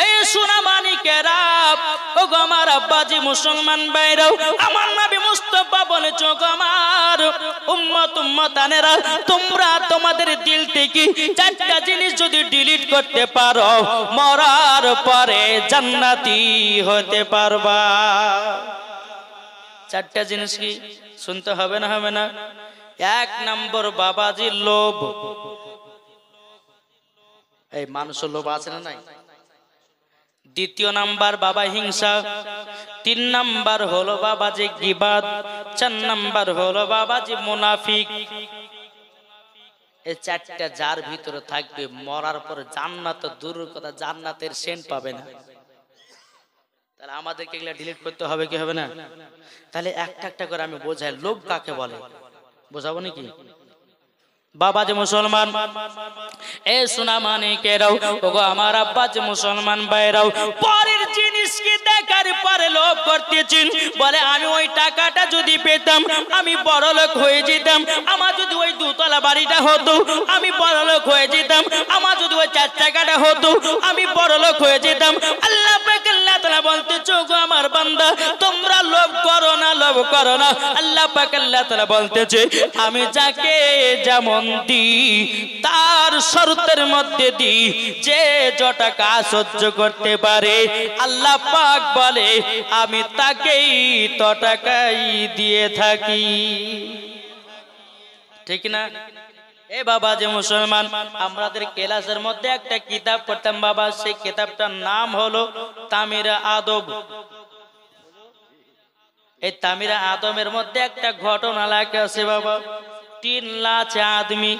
এই সোনা মানিকেরা, ও গো আমার আব্বাজি মুসলমান ভাইরাও, আমার নবী মুস্তাফা বলেছো গো আমার উম্মতানেরা, তোমরা তোমাদের দিল থেকে চারটা জিনিস যদি ডিলিট করতে পারো, মরার পরে জান্নাতি হতে পারবা। চারটা জিনিস কি শুনতে হবে না? হবে না? এক নম্বর বাবাজি লোভ। এই মানুষের লোভ আছে না নাই? দ্বিতীয় নাম্বার বাবা হিংসা, তিন নাম্বার হলো বাবাজি গীবাত, চার নাম্বার হলো বাবাজি মুনাফিক। এই চারটা যার ভিতরে থাকবে, মরার পর জান্নাত দূরের কথা, জান্নাতের সেন্ট পাবে না। তাহলে আমাদেরকে এগুলা ডিলিট করতে হবে কি হবে না? তাহলে একটা একটা করে আমি বোঝাই লোভ কাকে বলে, বোঝাবো নাকি? বাবা যে মুসলমান, এ সোনা মানিকেরাও, ওগো আমার আব্বা যে মুসলমান ভাইরাও, পরের জিনিসকে দেখার পরে লোভ করতেছেন। বলে আমি ওই টাকাটা যদি পেতাম আমি বড়লোক হয়ে যেতাম, আমার যদি ওই দুতলা বাড়িটা হতো আমি বড়লোক হয়ে যেতাম, আমার যদি ওই চার চাকাটা হতো আমি বড়লোক হয়ে যেতাম। আল্লাহ পাক আল্লাহ তাআলা বলতেছে গো আমার বান্দা, তোমরা লোভ করো না, লোভ করো না। আল্লাহ পাক আল্লাহ তাআলা বলতেছে আমি যাকে যেমন দি তার শর্তের মধ্যে দি, যে যটা কাজ সহ্য করতে পারে আল্লাহ পাক বলে আমি তাকেই তটাকাই দিয়ে থাকি। ঠিক না? এ বাবা যে মুসলমান, আমাদের ক্লাসের মধ্যে একটা কিতাব পড়তাম বাবা, সেই কিতাবটার নাম হলো তামিরে আদব। এই তামিরে আদমের মধ্যে একটা ঘটনা লেখা আছে বাবা, 3 লাখ আদমি,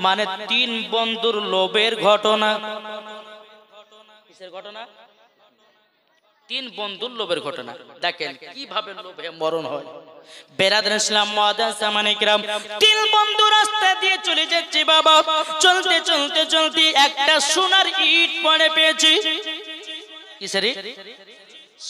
মানে 3 বন্ধুর লোভের ঘটনা। কিসের ঘটনা? 3 বন্ধুর লোভের ঘটনা। দেখেন কিভাবে লোভে মরণ হয়। বেরাদার ইসলাম মুআদ্দাস জামানে কিরাম, 3 বন্ধু রাস্তা দিয়ে চলে যাচ্ছে বাবা, চলতে চলতে চলতে একটা সোনার ইট পড়ে পেয়েছে। কিসের ইট?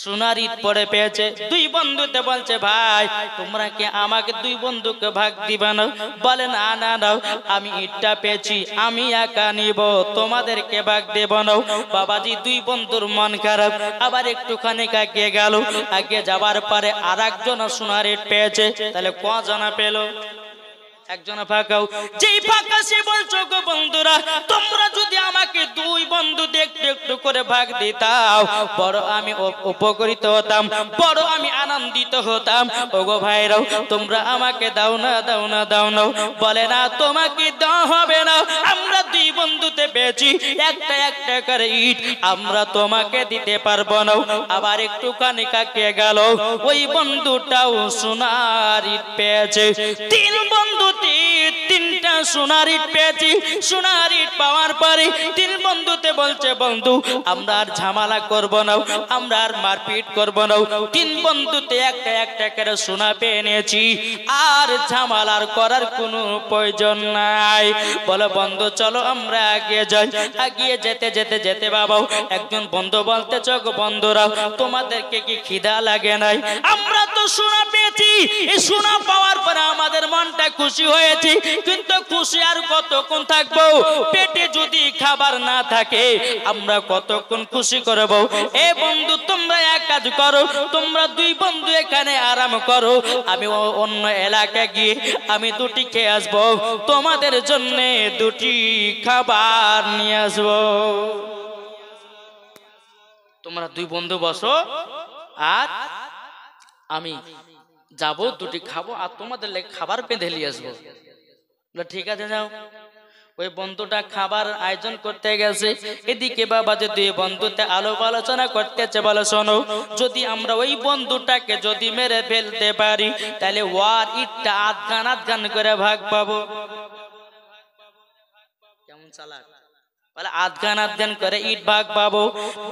সোনার ইট পড়ে পেয়েছে। 2 বন্ধুতে বলছে ভাই তোমরা কি আমাকে 2 বন্ধুকে ভাগ দিবা না? বলে না না দাও, আমি ইটটা পেয়েছি আমি একা নিব, তোমাদেরকে ভাগ দেব না। বাবাজি 2 বন্ধুর মন খারাপ, আবার একটুখানি এগিয়ে গেল। আগে যাবার পরে আরেকজন সোনার ইট পেয়েছে। তাহলে কজনা পেল? একজনা ফাঁকাও। যেই ফাঁকা সে বলছো গো বন্ধুরা, তোমরা যদি আমাকে 2 বন্ধু একটু একটু করে ভাগ দিতাও, বড় আমি উপকৃত হতাম, বড় আমি আনন্দিত হতাম। ওগো ভাইরাও তোমরা আমাকে দাও না, দাও না, দাও না। বলে না তোমাকে দেওয়া হবে না, আমরা 2 বন্ধুতে পেয়েছি একটা একটা করে ইট, আমরা তোমাকে দিতে পারবো না। আবার একটুখানি কাকিয়ে গেল, ওই বন্ধুটাও সোনার ইট পেয়েছে। 3 বন্ধু 3টা সোনার ইট পেয়েছি। সোনার ইট পাওয়ার পরে 3 বন্ধুতে বলছে বন্ধু আমরা আর ঝামেলা করব না, আমরা আর মারপিট করব না। 3 বন্ধুতে একটা একটা করে সোনা পেয়ে নিয়েছি, আর ঝামেলার করার কোনো প্রয়োজন নাই। বলো বন্ধু চলো আমরা এগিয়ে যাই। এগিয়ে যেতে যেতে যেতে বাবা একজন বন্ধু বলতেছে গো বন্ধুরা তোমাদেরকে কি খিদা লাগে নাই? আমরা তো সোনা পেয়েছি, এই সোনা পাওয়ার পরে আমাদের মনটা খুশি হয়েছে, কিন্তু খুশি আর কতক্ষণ থাকবো? পেটে যদি খাবার না থাকে আমরা কতক্ষণ খুশি করব? এ বন্ধু তোমরা এক কাজ করো, তোমরা 2 বন্ধু এখানে আরাম করো, আমি অন্য এলাকায় গিয়ে আমি 2টি খেয়ে আসবো, তোমাদের জন্য 2টি খাবার নিয়ে আসবো। তোমরা 2 বন্ধু বসো, আর আমি যাবো 2টি খাবো, আর তোমাদের লেগে খাবার বেঁধে নিয়ে আসবো। ঠিক আছে যাও। ওই বন্ধুটা খাবার আয়োজন করতে গেছে, এদিকে বাবা যে 2 বন্ধুতে আলোপ আলোচনা করতেছে। বলে শোনো, যদি আমরা ওই বন্ধুটাকে যদি মেরে ফেলতে পারি তাহলে ওয়ার ইটটা আধগান করে ভাগ পাবো। কেমন চালাক! বলে আধগান করে ইট ভাগ পাবো।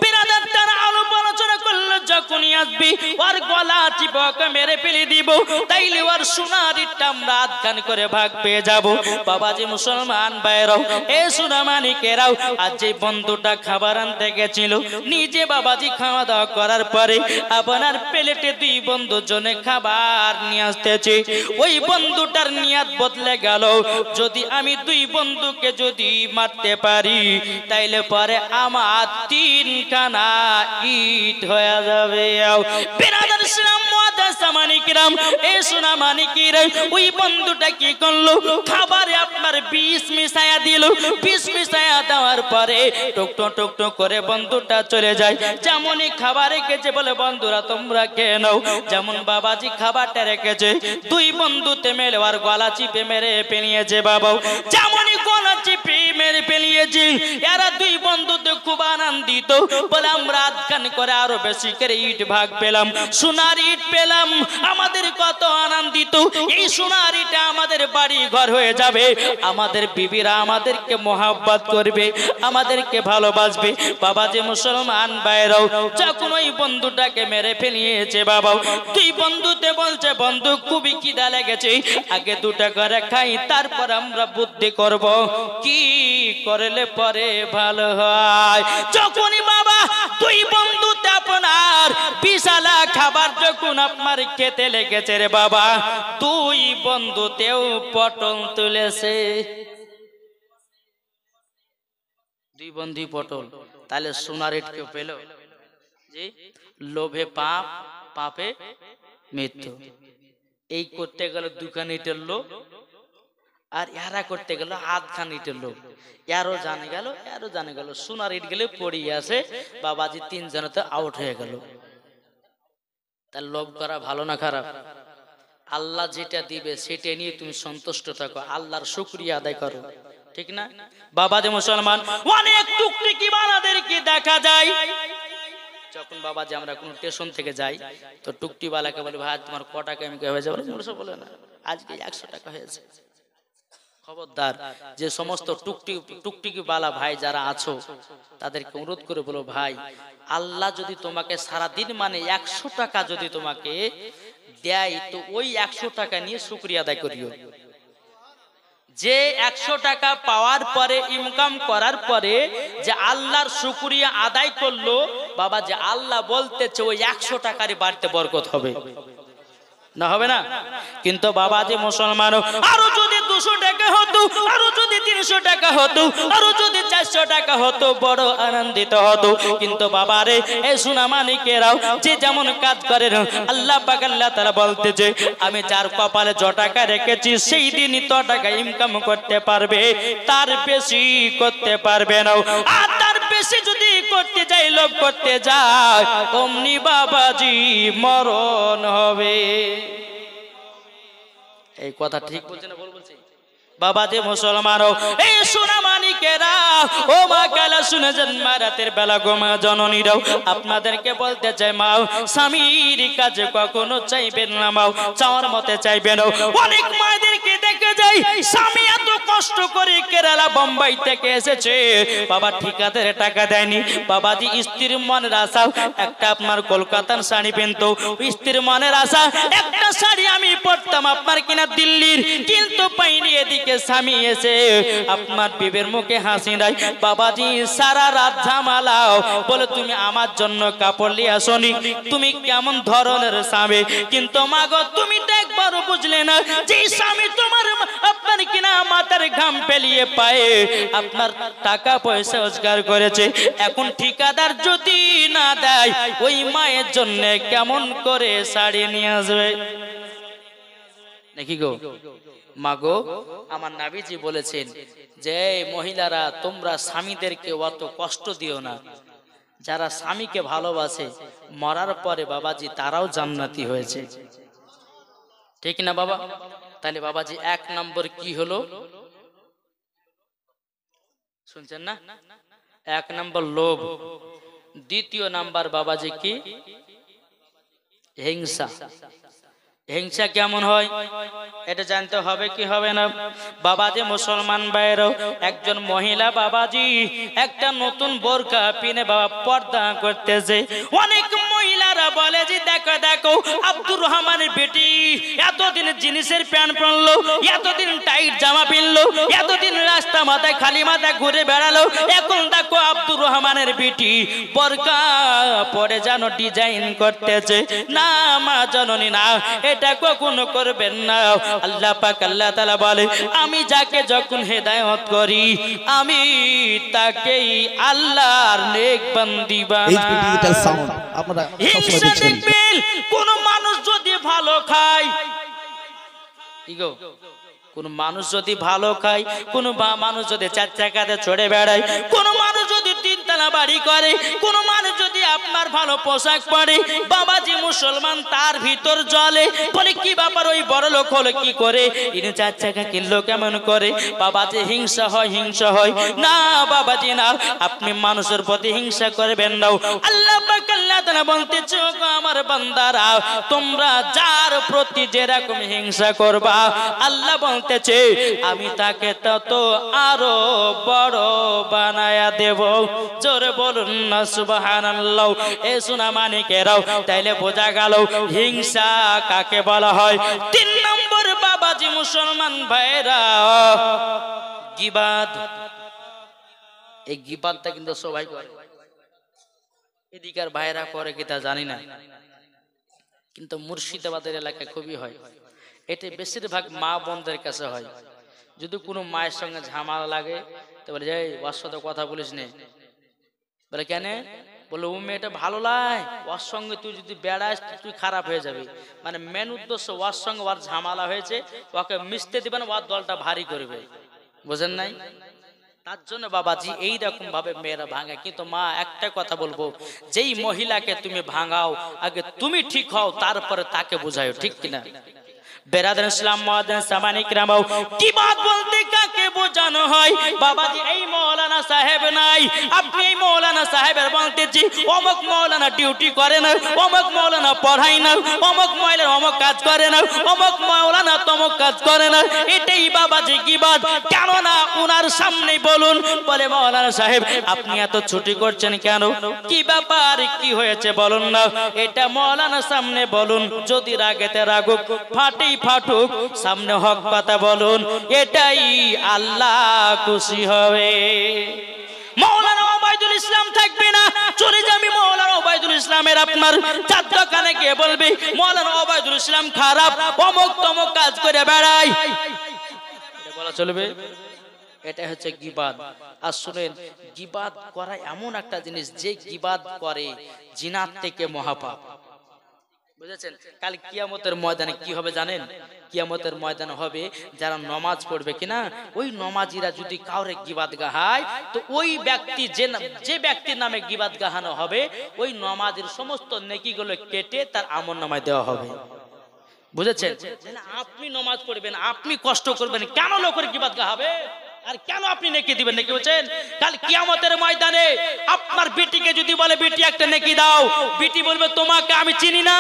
বিরাদার তারা আলোপ আলোচনা করলো, যখন যখনই আসবি ওর গলা চিপে ওকে মেরে ফেলে দিব, তাইলে ওর সোনারিটা আমরা আধখান করে ভাগ পেয়ে যাব। বাবাজি মুসলমান ভাইরাও, এ সোনামানিকেরাও, আজ যে বন্ধুটা খাবার আনতে গেছিল, নিজে বাবাজি খাওয়া দাওয়া করার পরে আপনার প্লেটে দুই বন্ধু জনে খাবার নিয়ে আসতেছে। ওই বন্ধুটার নিয়াত বদলে গেল, যদি আমি দুই বন্ধুকে যদি মারতে পারি তাইলে পরে আমার 3 খানা ইট হয়ে যাবে। বিরাদার ইসলাম মুআদ্দাসা মানিকরাম, এ সোনা মানিকেরা, ওই বন্ধুটা কি করলো, খাবারে আপনার বিষ মিশায়া দিল। বিষ মিশায়া দেওয়ার পরে টুকটো টুকটো করে বন্ধুটা চলে যায়। যেমনই খাবার রেখেছে বলে বন্ধুরা তোমরা খেয়ে নাও, যেমন বাবাজি খাবারটা রেখেছে দুই বন্ধুতে মেলে আর গলা চিপে মেরে ফেলিয়েছে। বাবা যেমনই গলা চিপে মেরে ফেলিয়েছে, এরা দুই বন্ধুতে খুব আনন্দিত, বলে আমরা আধখান করে আরো বেশি করে ইট ভাগ পেলাম, সোনার ইট পেলাম, আমাদের কত আনন্দিত। এই সোনার ইটটা আমাদের বাড়ি ঘর হয়ে যাবে, আমাদের বিবিরা আমাদেরকে মোহাব্বত করবে, আমাদেরকে ভালোবাসবে। বাবা যে মুসলমান ভাইরাও, যখন ওই বন্ধুটাকে মেরে ফেলিয়েছে, বাবা দুই বন্ধুতে বলছে বন্ধু খুবই খিদা লেগেছে, আগে 2টা করে খাই, তারপর আমরা বুদ্ধি করব কি করলে পরে ভালো হয়। যখনই বাবা দুই বন্ধুতে আপনার বিশালা খাবার যখন আপনার খেতে লেগেছে রে বাবা, দুই বন্ধুতেও পটল তুলেছে। দুই বন্ধু পটল, তাহলে সোনার ইট কেউ পেল? জি, লোভে পাপ, পাপে মৃত্যু। এই করতে গেল 2 খান ইটের লোভ, আর এরা করতে গেল 8 খান ইটের লোভ। এরও জানে গেল, এরও জানে গেল, সোনার ইট গেলে পড়িয়ে আসে, বাবাজি 3 জনতে আউট হয়ে গেল। তার লোভ করা ভালো না খারাপ? আল্লাহ যেটা দিবে সেটা নিয়ে তুমি সন্তুষ্ট থাকো, আল্লাহর শুকরিয়া আদায় করো, ঠিক না? বাবা যে মুসলমান, অনেক টুকটিকি বালাদেরকে দেখা যায়, যখন বাবা যে আমরা কোন স্টেশন থেকে যাই তো টুকটি বালাকে বলে ভাই তোমার ক টাকা আমি হয়ে যাবে, বলে না আজকে 100 টাকা হয়েছে। খবরদার, যে সমস্ত টুকটিকি বালা ভাই যারা আছো তাদেরকে অনুরোধ করে বলো, ভাই আল্লাহ যদি তোমাকে সারা দিন মানে 100 টাকা যদি তোমাকে দেয়, তো ওই 100 টাকা নিয়ে শুকরিয়া আদায় করিও। যে 100 টাকা পাওয়ার পরে, ইনকাম করার পরে যে আল্লাহর শুকরিয়া আদায় করলো, বাবা যে আল্লাহ বলতেছে ওই 100 টাকারই বাড়তে বরকত হবে না, হবে না? কিন্তু বাবা যে মুসলমান, আরো যদি 200 টাকা হতো, আরো যদি 300 টাকা হতো, আরো যদি 400 টাকা হতো, বড় আনন্দিত হতো। কিন্তু বাবা রে, এই সোনা মানিকেরাও, যে যেমন কাজ করে আল্লাহ পাক আল্লাহ তাআলা বলতেছে আমি যার কপালে য টাকা রেখেছি সেই দিনই তো টাকা ইনকাম করতে পারবে, তার বেশি করতে পারবে না। আর তার বেশি যদি করতে যাই, লোভ করতে যায়, অমনি বাবাজি মরণ হবে। এই কথা ঠিক বলছে না ভুল বলছে? বাবা যে মুসলমান, এই সোনা মানিকেরা, ও মা কালা শুনে যান, মা রাতের বেলা গো মা জননীরাও, আপনাদেরকে বলতে চাই মা, স্বামীর কাছে কখনো চাইবেন না, মা চাওয়ার মতে চাইবেন। অনেক মায়েদেরকে দেখে যাই, স্বামী এত কষ্ট করে কেরালা বোম্বাই থেকে এসেছে, বাবা ঠিকাদারে টাকা দেয়নি, বাবাজি স্ত্রীর মনের আশা একটা আপনার কলকাতার শাড়ি পেনতো, স্ত্রীর মনের আশা একটা শাড়ি আমি পরতাম আপনার কিনা দিল্লির, কিন্তু পাইনি। এদিকে স্বামী এসে আপনার বিবের মুখে হাসি নাই, বাবাজি সারা রাত ঝামালাও, বলে তুমি আমার জন্য কাপড় নিয়ে আসনি, তুমি কেমন ধরনের স্বামী? কিন্তু মাগো তুমি তো একবারও বুঝলে না যে স্বামী তোমার আপনার কিনা মাথার ঘাম ফেলিয়ে পায়ে আপনার টাকা পয়সা রোজগার করেছে, এখন ঠিকাদার যদি না দেয় ওই মায়ের জন্য কেমন করে শাড়ি নিয়ে আসবে নাকি গো? মাগো, আমার নবীজি বলেছেন যে মহিলারা তোমরা স্বামীদেরকে অত কষ্ট দিও না, যারা স্বামীকে ভালোবাসে মরার পরে বাবাজি তারাও জান্নাতি হয়েছে, ঠিক না বাবা? তাহলে বাবাজি 1 নম্বর কি হলো শুনছেন না? 1 নম্বর লোভ। 2য় নাম্বার বাবাজি কি? হিংসা। হিংসা কেমন হয় এটা জানতে হবে কি হবে না? বাবাজি মুসলমান ভাইরাও, একজন মহিলা বাবাজি একটা নতুন বোরকা পিনে বাবা পর্দা করতেছে, অনেক মহিলারা বাবাজিরা বলে যে দেখো দেখো আব্দুর রহমানের বেটি এতদিন জিনিসের প্যান্ট পরলো, এতদিন টাইট জামা পিনলো, এতদিন রাস্তা মাথায় খালি মাথায় ঘুরে বেড়ালো, এখন দেখো আব্দুর রহমানের বেটি বোরকা পরে যেন ডিজাইন করতেছে। না মা জননী না, এটা কখনো করবেন না। আল্লাহ পাক আল্লাহ তাআলা বলে আমি যাকে যখন হেদায়েত করি আমি তাকেই আল্লাহর নেক বান্দি বানাই। হিংসা দেখবেন কোন মানুষ যদি ভালো খায়, কোন মানুষ যদি ভালো খায়, কোন মানুষ যদি চার চাকাতে চড়ে বেড়ায়, কোন মানুষ যদি তিনতলা বাড়ি করে, কোন মানুষ যদি আপনার ভালো পোশাক পরে, বাবাজি মুসলমান তার ভিতর জ্বলে, বলে কি ব্যাপার ওই বড় লোক হলো কি করে, ইনি চার চাকা কিনলো কেমন করে, বাবাজি হিংসা হয় হিংসা হয়। না বাবাজি না, আপনি মানুষের প্রতি হিংসা করবেন না। আল্লাহ পাক আল্লাহ তাআলা বলতেছে আমার বান্দারা তোমরা যার প্রতি যেরকম হিংসা করবা আল্লাহ বলতেছে আমি তাকে তত আরো বড় বানায়া দেব। জোরে বলুন না সুবহানাল্লাহ। এ সোনা মানিকেরাও, তাইলে বোঝা গেল হিংসা কাকে বলা হয়। 3 নম্বর বাবাজি মুসলমান ভাইরা, গীবাত। এই গীবাতটা কিন্তু সবাই করে, এদিকার ভাইরা করে কি তা জানি না, কিন্তু মুর্শিদাবাদের এলাকায় খুবই হয়। এটা বেশিরভাগ মা বোনদের কাছে হয়। যদি কোনো মায়ের সঙ্গে ঝামেলা লাগে তো বলে যাই ওর সাথে কথা বলিস নে, বলে কেন, বলে ও মেয়েটা ভালো লাগে, ওর সঙ্গে তুই যদি বেড়াস তুই খারাপ হয়ে যাবি। মানে মেন উদ্দেশ্য ওর সঙ্গে ওর ঝামেলা হয়েছে, ওকে মিশতে দিবেন, ওর দলটা ভারী করবে, বুঝেন নাই? তার জন্য বাবাজি এইরকম ভাবে মেয়েরা ভাঙে। কিন্তু মা একটা কথা বলবো, যেই মহিলাকে তুমি ভাঙাও আগে তুমি ঠিক হও, তারপরে তাকে বুঝাও, ঠিক কিনা? বেরাদার ইসলাম মুআজ্জিন সামানি কিরাম, গীবাত বলতে কাকে বোঝানো হয়? বাবাজি এই মাওলানা সাহেব নাই, আপনি এই মাওলানা সাহেবের বলতেছি অমুক মাওলানা ডিউটি করে না, অমুক মাওলানা পড়ায় না, অমুক মাওলানা অমুক কাজ করে না, অমুক মাওলানা তমুক কাজ করে না, এটাই বাবাজি গীবাত। কেন না ওনার সামনে বলুন, বলে মাওলানা সাহেব আপনি এত ছুটি করছেন কেন, কি ব্যাপার, কি হয়েছে বলুন না। এটা মাওলানা সামনে বলুন, যদি রাগেতে রাগুক ফাটেই ফাটুক, সামনে হক কথা বলুন, এটাই আল্লাহ খুশি হবে। মাওলানা ওবায়দুল ইসলাম থাকবে না, চলে যাবে মাওলানা ওবায়দুল ইসলামের আপনার চার দোকানে গিয়ে বলবে মাওলানা ওবায়দুল ইসলাম খারাপ, অমুক তমুক কাজ করে বেড়ায়, এটা বলা চলবে? এটা হচ্ছে গীবাত। আর শুনেন, গীবাত করা এমন একটা জিনিস, যে গীবাত করে জিনাত থেকে মহাপাপ, বুঝেছেন? কাল কিয়ামতের ময়দানে কি হবে জানেন? কিয়ামতের ময়দানে হবে যারা নামাজ পড়বে কিনা, ওই নামাজিরা যদি কাউরে গীবাত গাহায়, তো ওই ব্যক্তি যে ব্যক্তির নামে গীবাত গাহানো হবে, ওই নামাজের সমস্ত নেকিগুলো কেটে তার আমলনামায় দেওয়া হবে, বুঝেছেন? আপনি নামাজ পড়বেন, আপনি কষ্ট করবেন, কেন লোকের গীবাত গাহাবে আর কেন আপনি নেকি দিবেন? নেকি বলছেন কাল কিয়ামতের ময়দানে আপনার বেটিকে যদি বলে বেটি একটা নেকি দাও, বেটি বলবে তোমাকে আমি চিনি না।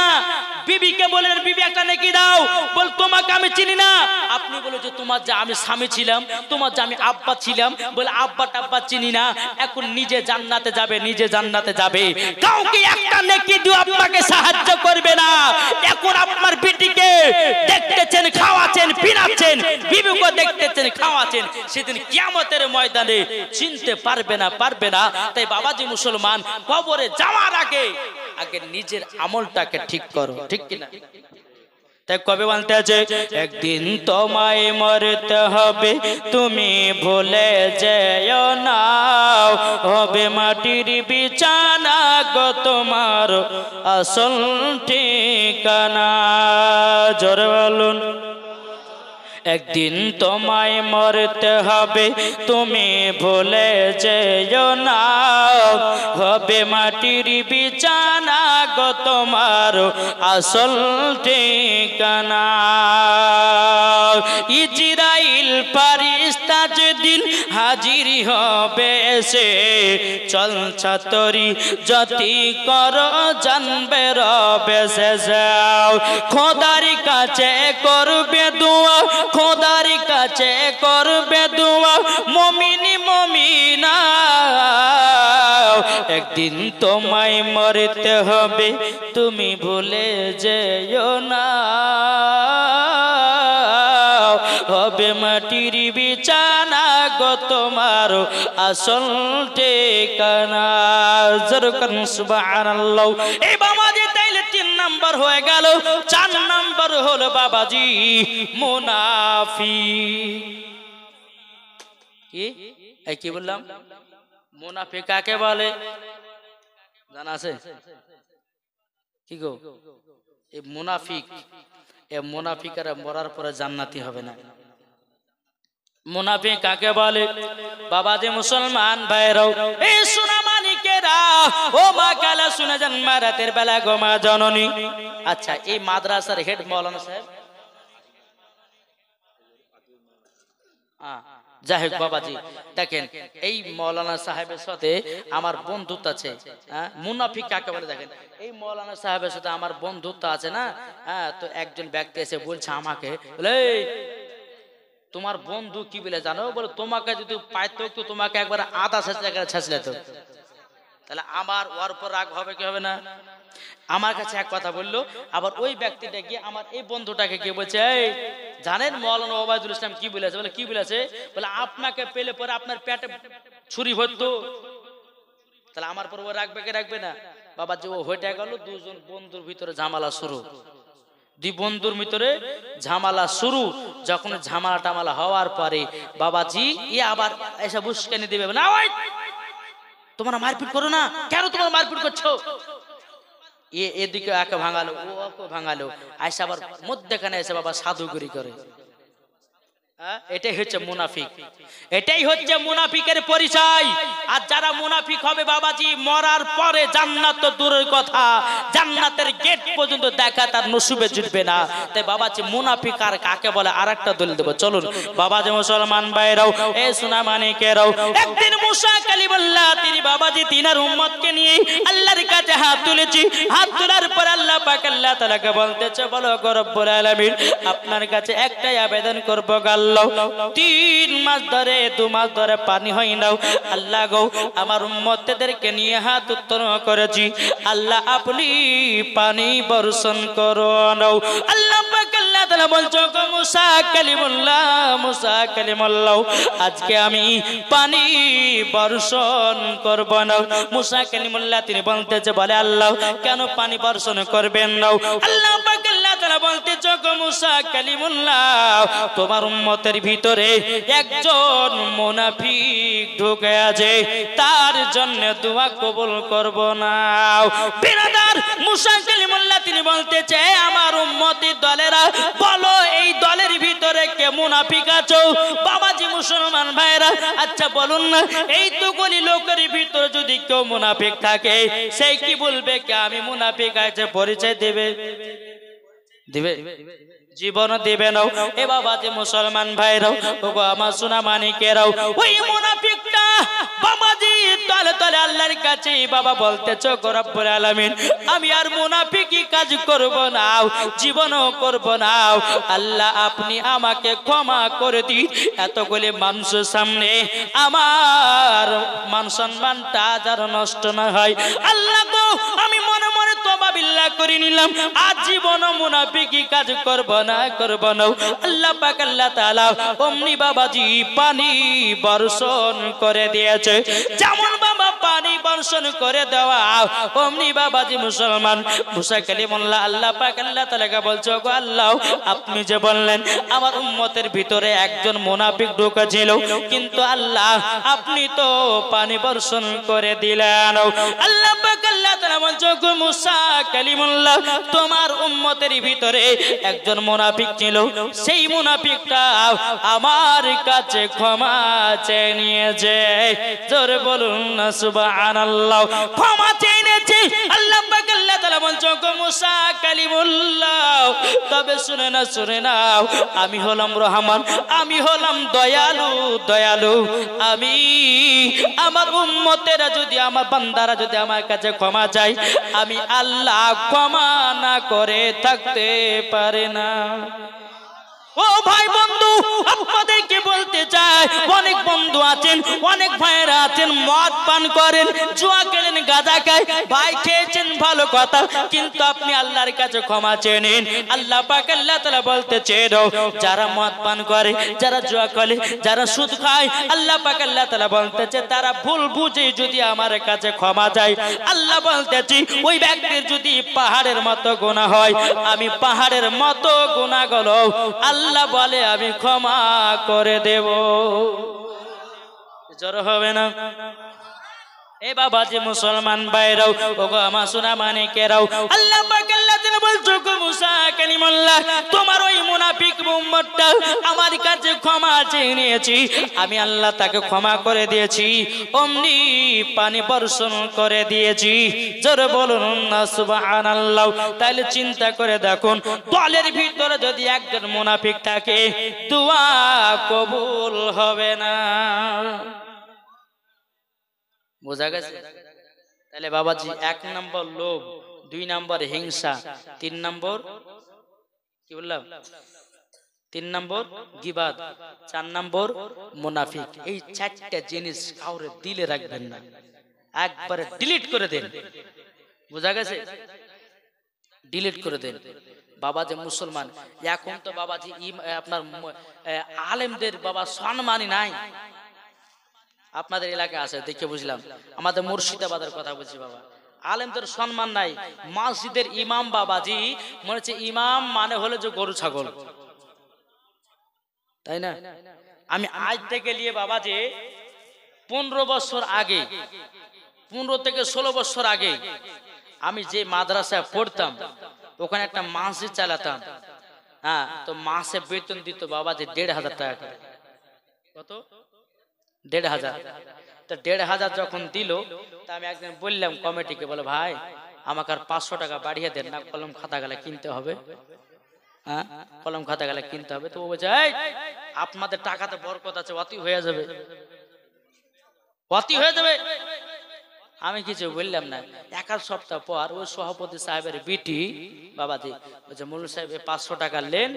বিবিকে বলেন বিবি একটা নেকি দাও, বল তোমাকে আমি চিনি না। আপনি বলে যে তোমার যে আমি স্বামী ছিলাম, তোমার যে আমি আব্বা ছিলাম, বলে আব্বা টাব্বা চিনি না। এখন নিজে জান্নাতে যাবে, নিজে জান্নাতে যাবে, কাউকে একটা নেকি দিও আপনাকে সাহায্য করবে না। এখন আপনার বেটিকে দেখতেছেন, খাওয়াচ্ছেন, পিনাচ্ছেন, বিবিকে দেখতেছেন, খাওয়াচ্ছেন, সেদিন কিয়ামতের ময়দানে চিনতে পারবে না, পারবে না। তাই বাবাজি মুসলমান, কবরে যাওয়ার আগে নিজের আমলটাকে ঠিক করো, ঠিক কিনা? তাই কবে বলতে আছে, একদিন তোমায় মরতে হবে, তুমি ভুলে যেও না, হবে মাটির বিছানা গো তোমার আসল ঠিকানা। জোরে বলুন, একদিন তোমায় মরতে হবে, তুমি ভুলে যেও না, হবে মাটির বিছানা গো তোমার আসল ঠিকানা। ইজরাইল ফারিস্তা যেদিন হাজির হবে এসে, চল ছাতরি যতি কর জানবে রবে যাও, খোদার কাছে করবে দোয়া, খোদার কাছে করবে দোয়া, মুমিনি মুমিনা একদিন তোমায় মরতে হবে, তুমি ভুলে যেও না। হবে মাটির বিছানা গো তোমার আসল ঠিকানা। জরকান সুবহানাল্লাহ। এই বাবাজি তাইলে 3 নাম্বার হয়ে গেল। 4 নাম্বার হলো বাবাজি মুনাফিক। কি এই কি বললাম? মুনাফিক কাকে বলে জানা আছে? কি গো এই মুনাফিক, এই মুনাফিকরা মরার পরে জান্নাতি হবে না। মুনাফিক কাকে বলে? বাবাজি মুসলমান ভাইরাও, এই সোনামানিকেরা, ও মা কালা শুনে যান মা রাতের বেলা গো মা জননী। আচ্ছা, এই মাদ্রাসার হেড মাওলানা সাহেব, যাই হোক বাবাজি দেখেন, এই মৌলানা সাহেবের সাথে আমার বন্ধুত্ব আছে। মুনাফিক কাকে বলে দেখেন, এই মৌলানা সাহেবের সাথে আমার বন্ধুত্ব আছে না। তো একজন ব্যক্তি এসে বলছে আমাকে, তোমার বন্ধু কি বলে জানো? বলে তোমাকে যদি পাইতো তো তোমাকে একবার আধা ছেঁচলে তো। তাহলে আমার ওর উপর রাগ হবে কি হবে না? আমার কাছে এক কথা বললো, আবার ওই ব্যক্তিটা গিয়ে আমার এই বন্ধুটাকে গিয়ে বলছে, এই জানেন মৌলানা ওবায়দুল ইসলাম কি বলেছে? বলে কি বলেছে? বলে আপনাকে পেলে পরে আপনার পেটে ছুরি ভরতো। তাহলে আমার পর ও রাখবে কে রাখবে না? বাবা যে ও হয়ে গেল, দুজন বন্ধুর ভিতরে ঝামেলা শুরু। দুই বন্ধুর ভিতরে ঝামেলা শুরু। যখন ঝামেলা টামালা হওয়ার পরে বাবাজি ই আবার এসে বুসকানি দিবে, না ওই তোমরা মারপিট করো না, কেন তোমরা মারপিট করছো? এদিকে একে ভাঙালো, ও ওকে ভাঙালো, আইসা আবার মধ্যখানে এসে বাবা সাধুগিরি করে। এটাই হচ্ছে মুনাফিক, এটাই হচ্ছে মুনাফিকের পরিচয়। আর যারা মুনাফিক হবে বাবাজি মরার পরে জান্নাত তো দূরের কথা, জান্নাতের গেট পর্যন্ত দেখা তার নসিবে জুটবে না। তাই বাবাজি মুনাফিক আর কাকে বলে আরেকটা দলিল দেব, চলুন বাবাজি মুসলমান ভাইরাও, এ সোনা মানিকেরাও। একদিন মুসা কালিমুল্লাহ তিনি বাবাজি তিনার উম্মতকে নিয়ে আল্লাহর কাছে হাত তুলেছি। হাত তোলার পর আল্লাহ পাক আল্লাহ তাআলাকে বলতেছে, বলো গো রব্বুল আলামিন, আপনার কাছে একটাই আবেদন করব, 3 মাস ধরে 2 মাস ধরে পানি হয় না। আল্লাহ গো আমার উম্মতদেরকে নিয়ে হাত উত্তোলন করেছি, আল্লাহ আপনি পানি বর্ষণ করুন। আল্লাহ পাক আল্লাহ তাআলা বলছো গো মুসা কালিমুল্লাহ, মুসা কালিমুল্লাহ, আজকে আমি পানি বর্ষণ করব না। মুসা কালিমুল্লাহ তিনি বলতেছে, বলে আল্লাহ কেন পানি বর্ষণ করবেন না? আল্লাহ পাক আল্লাহ তাআলা বলতেছে গো মুসা কালিমুল্লাহ, তোমার উম্মতের ভিতরে একজন মুনাফিক ঢুকে আছে, তার জন্য দোয়া কবুল করব না। বিরাদার মুসা কালিমুল্লাহ তিনি বলতেছে, আমার উম্মতের দলেরা বলো এই দলের ভিতরে কে মুনাফিক আছো? বাবাজি মুসলমান ভাইরা, আচ্ছা বলুন না, এই তো গলি লোকের ভিতরে যদি কেউ মুনাফিক থাকে, সেই কি বলবে কে আমি মুনাফিক আছে? পরিচয় দেবে? দিবে? জীবন দিবে না। এ বাবাজি মুসলমান ভাইরাও, ওগো আমার সোনা মানিকেরাও, ওই মুনাফিকটা বাবাজি তলে তলে আল্লাহর কাছে বাবা বলতেছো গো রব্বুল আলামিন, আমি আর মুনাফিকি কাজ করব না, জীবনও করব না। আল্লাহ আপনি আমাকে ক্ষমা করে দিন, এতগুলি মানুষের সামনে আমার মান সম্মানটা যেন নষ্ট না হয়। আল্লাহ গো আমি মনে মনে তওবা বিল্লাহ করে নিলাম, আজ জীবনও মুনাফিকি কাজ করব না, করব না। আল্লাহ পাক আল্লাহ তাআলা অমনি বাবাজি পানি বর্ষণ করে দিয়েছে। যেমন বাবা পানি বর্ষণ করে দেওয়া, অমনি বাবাজি মুসলমান মুসা কালিমুল্লাহ আল্লাহ পাক আল্লাহ তাআলাকে বলছো গো আল্লাহ, আপনি যে বললেন আমার উম্মতের ভিতরে একজন মুনাফিক ঢুকেছিল, কিন্তু আল্লাহ আপনি তো পানি বর্ষণ করে দিলেন। আল্লাহ পাক আল্লাহ তাআলা বলছো গো মুসা কালিমুল্লাহ, তোমার উম্মতের ভিতরে একজন মুনাফিক ছিল, সেই মুনাফিকটা আমার কাছে ক্ষমা চেয়ে নিয়েছে। জোরে বলুন না সুবহানাল্লাহ। ক্ষমা চেয়ে নিয়েছে। আল্লাহ পাক আল্লাহ তাআলা বলছো গো মুসা কালিমুল্লাহ, তবে শুনে না, শুনে নাও, আমি হলাম রহমান, আমি হলাম দয়ালু, দয়ালু। আমি আমার উম্মতেরা যদি, আমার বান্দারা যদি আমার কাছে ক্ষমা চাই, আমি আল্লাহ ক্ষমা না করে থাকতে পারে না। ও ভাই বন্ধু, আপনাদেরকে বলতে চাই, অনেক বন্ধু আছেন, অনেক ভাইয়েরা আছেন, মদ পান করেন, জুয়া খেলেন, গাঁজা খায়। ভাই খেয়েছেন ভালো কথা, কিন্তু আপনি আল্লাহর কাছে ক্ষমা চেয়ে নিন। আল্লাহ পাক আল্লাহ তাআলা বলতেছেন, যারা মদ পান করে, যারা জুয়া খেলে, যারা সুদ খায়, আল্লাহ পাক আল্লাহ তাআলা বলতেছে তারা ভুল বুঝে যদি আমার কাছে ক্ষমা চায়, আল্লাহ বলতেছি ওই ব্যক্তির যদি পাহাড়ের মতো গুনাহ হয়, আমি পাহাড়ের মতো গুনাহগুলো আল্লাহ বলে আমি ক্ষমা করে দেব। জড়ো হবে না? এ বাবা যে মুসলমান ভাইরাও, ওগো আমার সোনা মানিকেরাও, আল্লাহ পাক আল্লাহ তাআলা বলছো গো মুসা কালিমুল্লাহ, তোমার ওই মুনাফিক উম্মতটা আমার কাছে ক্ষমা চেয়ে নিয়েছি, আমি আল্লাহ তাকে ক্ষমা করে দিয়েছি, অমনি পানি বর্ষণ করে দিয়েছি। জোরে বলুন না সুবহানাল্লাহ। তাহলে চিন্তা করে দেখুন, দলের ভিতরে যদি একজন মুনাফিক থাকে, দোয়া কবুল হবে না। বোঝা গেছে? তাহলে বাবাজি, 1 নম্বর লোভ, 2 নম্বর হিংসা, 3 নম্বর কি বললাম, 3 নম্বর গীবাত, 4 নম্বর মুনাফিক। এই 4টা জিনিস কাউরে দিলে রাখবেন না, একবারে ডিলিট করে দেন। বোঝা গেছে? ডিলিট করে দেন। বাবাজি মুসলমান, এখন তো বাবাজি আপনার আলেমদের বাবা সম্মানই নাই। আপনাদের এলাকায় আছে দেখে বুঝলাম, আমাদের মুর্শিদাবাদের কথা বলছি বাবা, আলেমদের সম্মান নাই। মসজিদের ইমাম বাবাজি মনে হচ্ছে ইমাম মানে হলো যে গরু ছাগল, তাই না? আমি আজ থেকে নিয়ে বাবাজি 15 বছর আগে, 15 থেকে 16 বছর আগে আমি যে মাদ্রাসায় পড়তাম, ওখানে একটা মসজিদ চালাতাম। হ্যাঁ, তো মাসে বেতন দিত বাবাজি 1,500 টাকা করে। কত? 1,500। তো 1,500 যখন দিল, তা আমি একদিন বললাম কমিটিকে, বলে ভাই আমাকে আর 500 টাকা বাড়িয়ে দেন না, কলম খাতা গেলে কিনতে হবে। হ্যাঁ, কলম খাতা গেলে কিনতে হবে। তো ও বলছে এই আপনাদের টাকাতে বরকত আছে, অতি হয়ে যাবে, অতি হয়ে যাবে। আমি কিছু বললাম না। 1 সপ্তাহ পর ওই সভাপতি সাহেবের বিটি বাবাজি বলছে মুল্লু সাহেব 500 টাকা নেন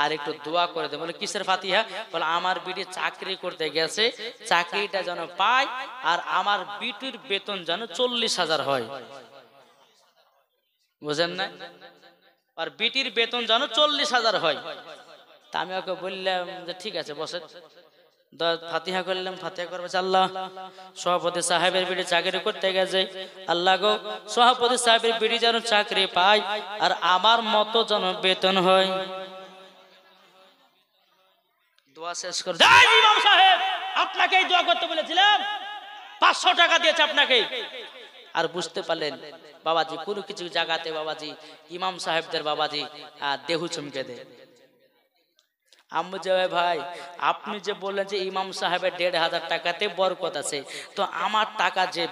আর একটু দোয়া করে দেন। বলে কিসের ফাতিহা? বলে আমার বিটি চাকরি করতে গেছে, চাকরিটা যেন পায় আর আমার বিটির বেতন যেন 40,000 হয়। বুঝেন না? আর বিটির বেতন যেন 40,000 হয়। তা আমি ওকে বললাম যে ঠিক আছে বসে, ফাতিহা করলাম। ফাতিহা করবে আল্লাহ, সভাপতি সাহেবের বিটি চাকরি করতে গেছে, আল্লাহ গো সভাপতি সাহেবের বিটি যেন চাকরি পায় আর আমার মতো যেন বেতন হয়। দোয়া শেষ করে ইমাম সাহেব আপনাকেই দোয়া করতে বলেছিলাম, 500 টাকা দিয়েছে আপনাকে। আর বুঝতে পারলেন বাবাজি, কোনো কিছু জায়গাতে বাবাজি ইমাম সাহেবদের বাবাজি দেহু চমকে দেয়। ভাই আপনি যে বললেন যে ইমাম সাহেবের 1,500 টাকাতে বরকত আছে, তো আমার টাকা যে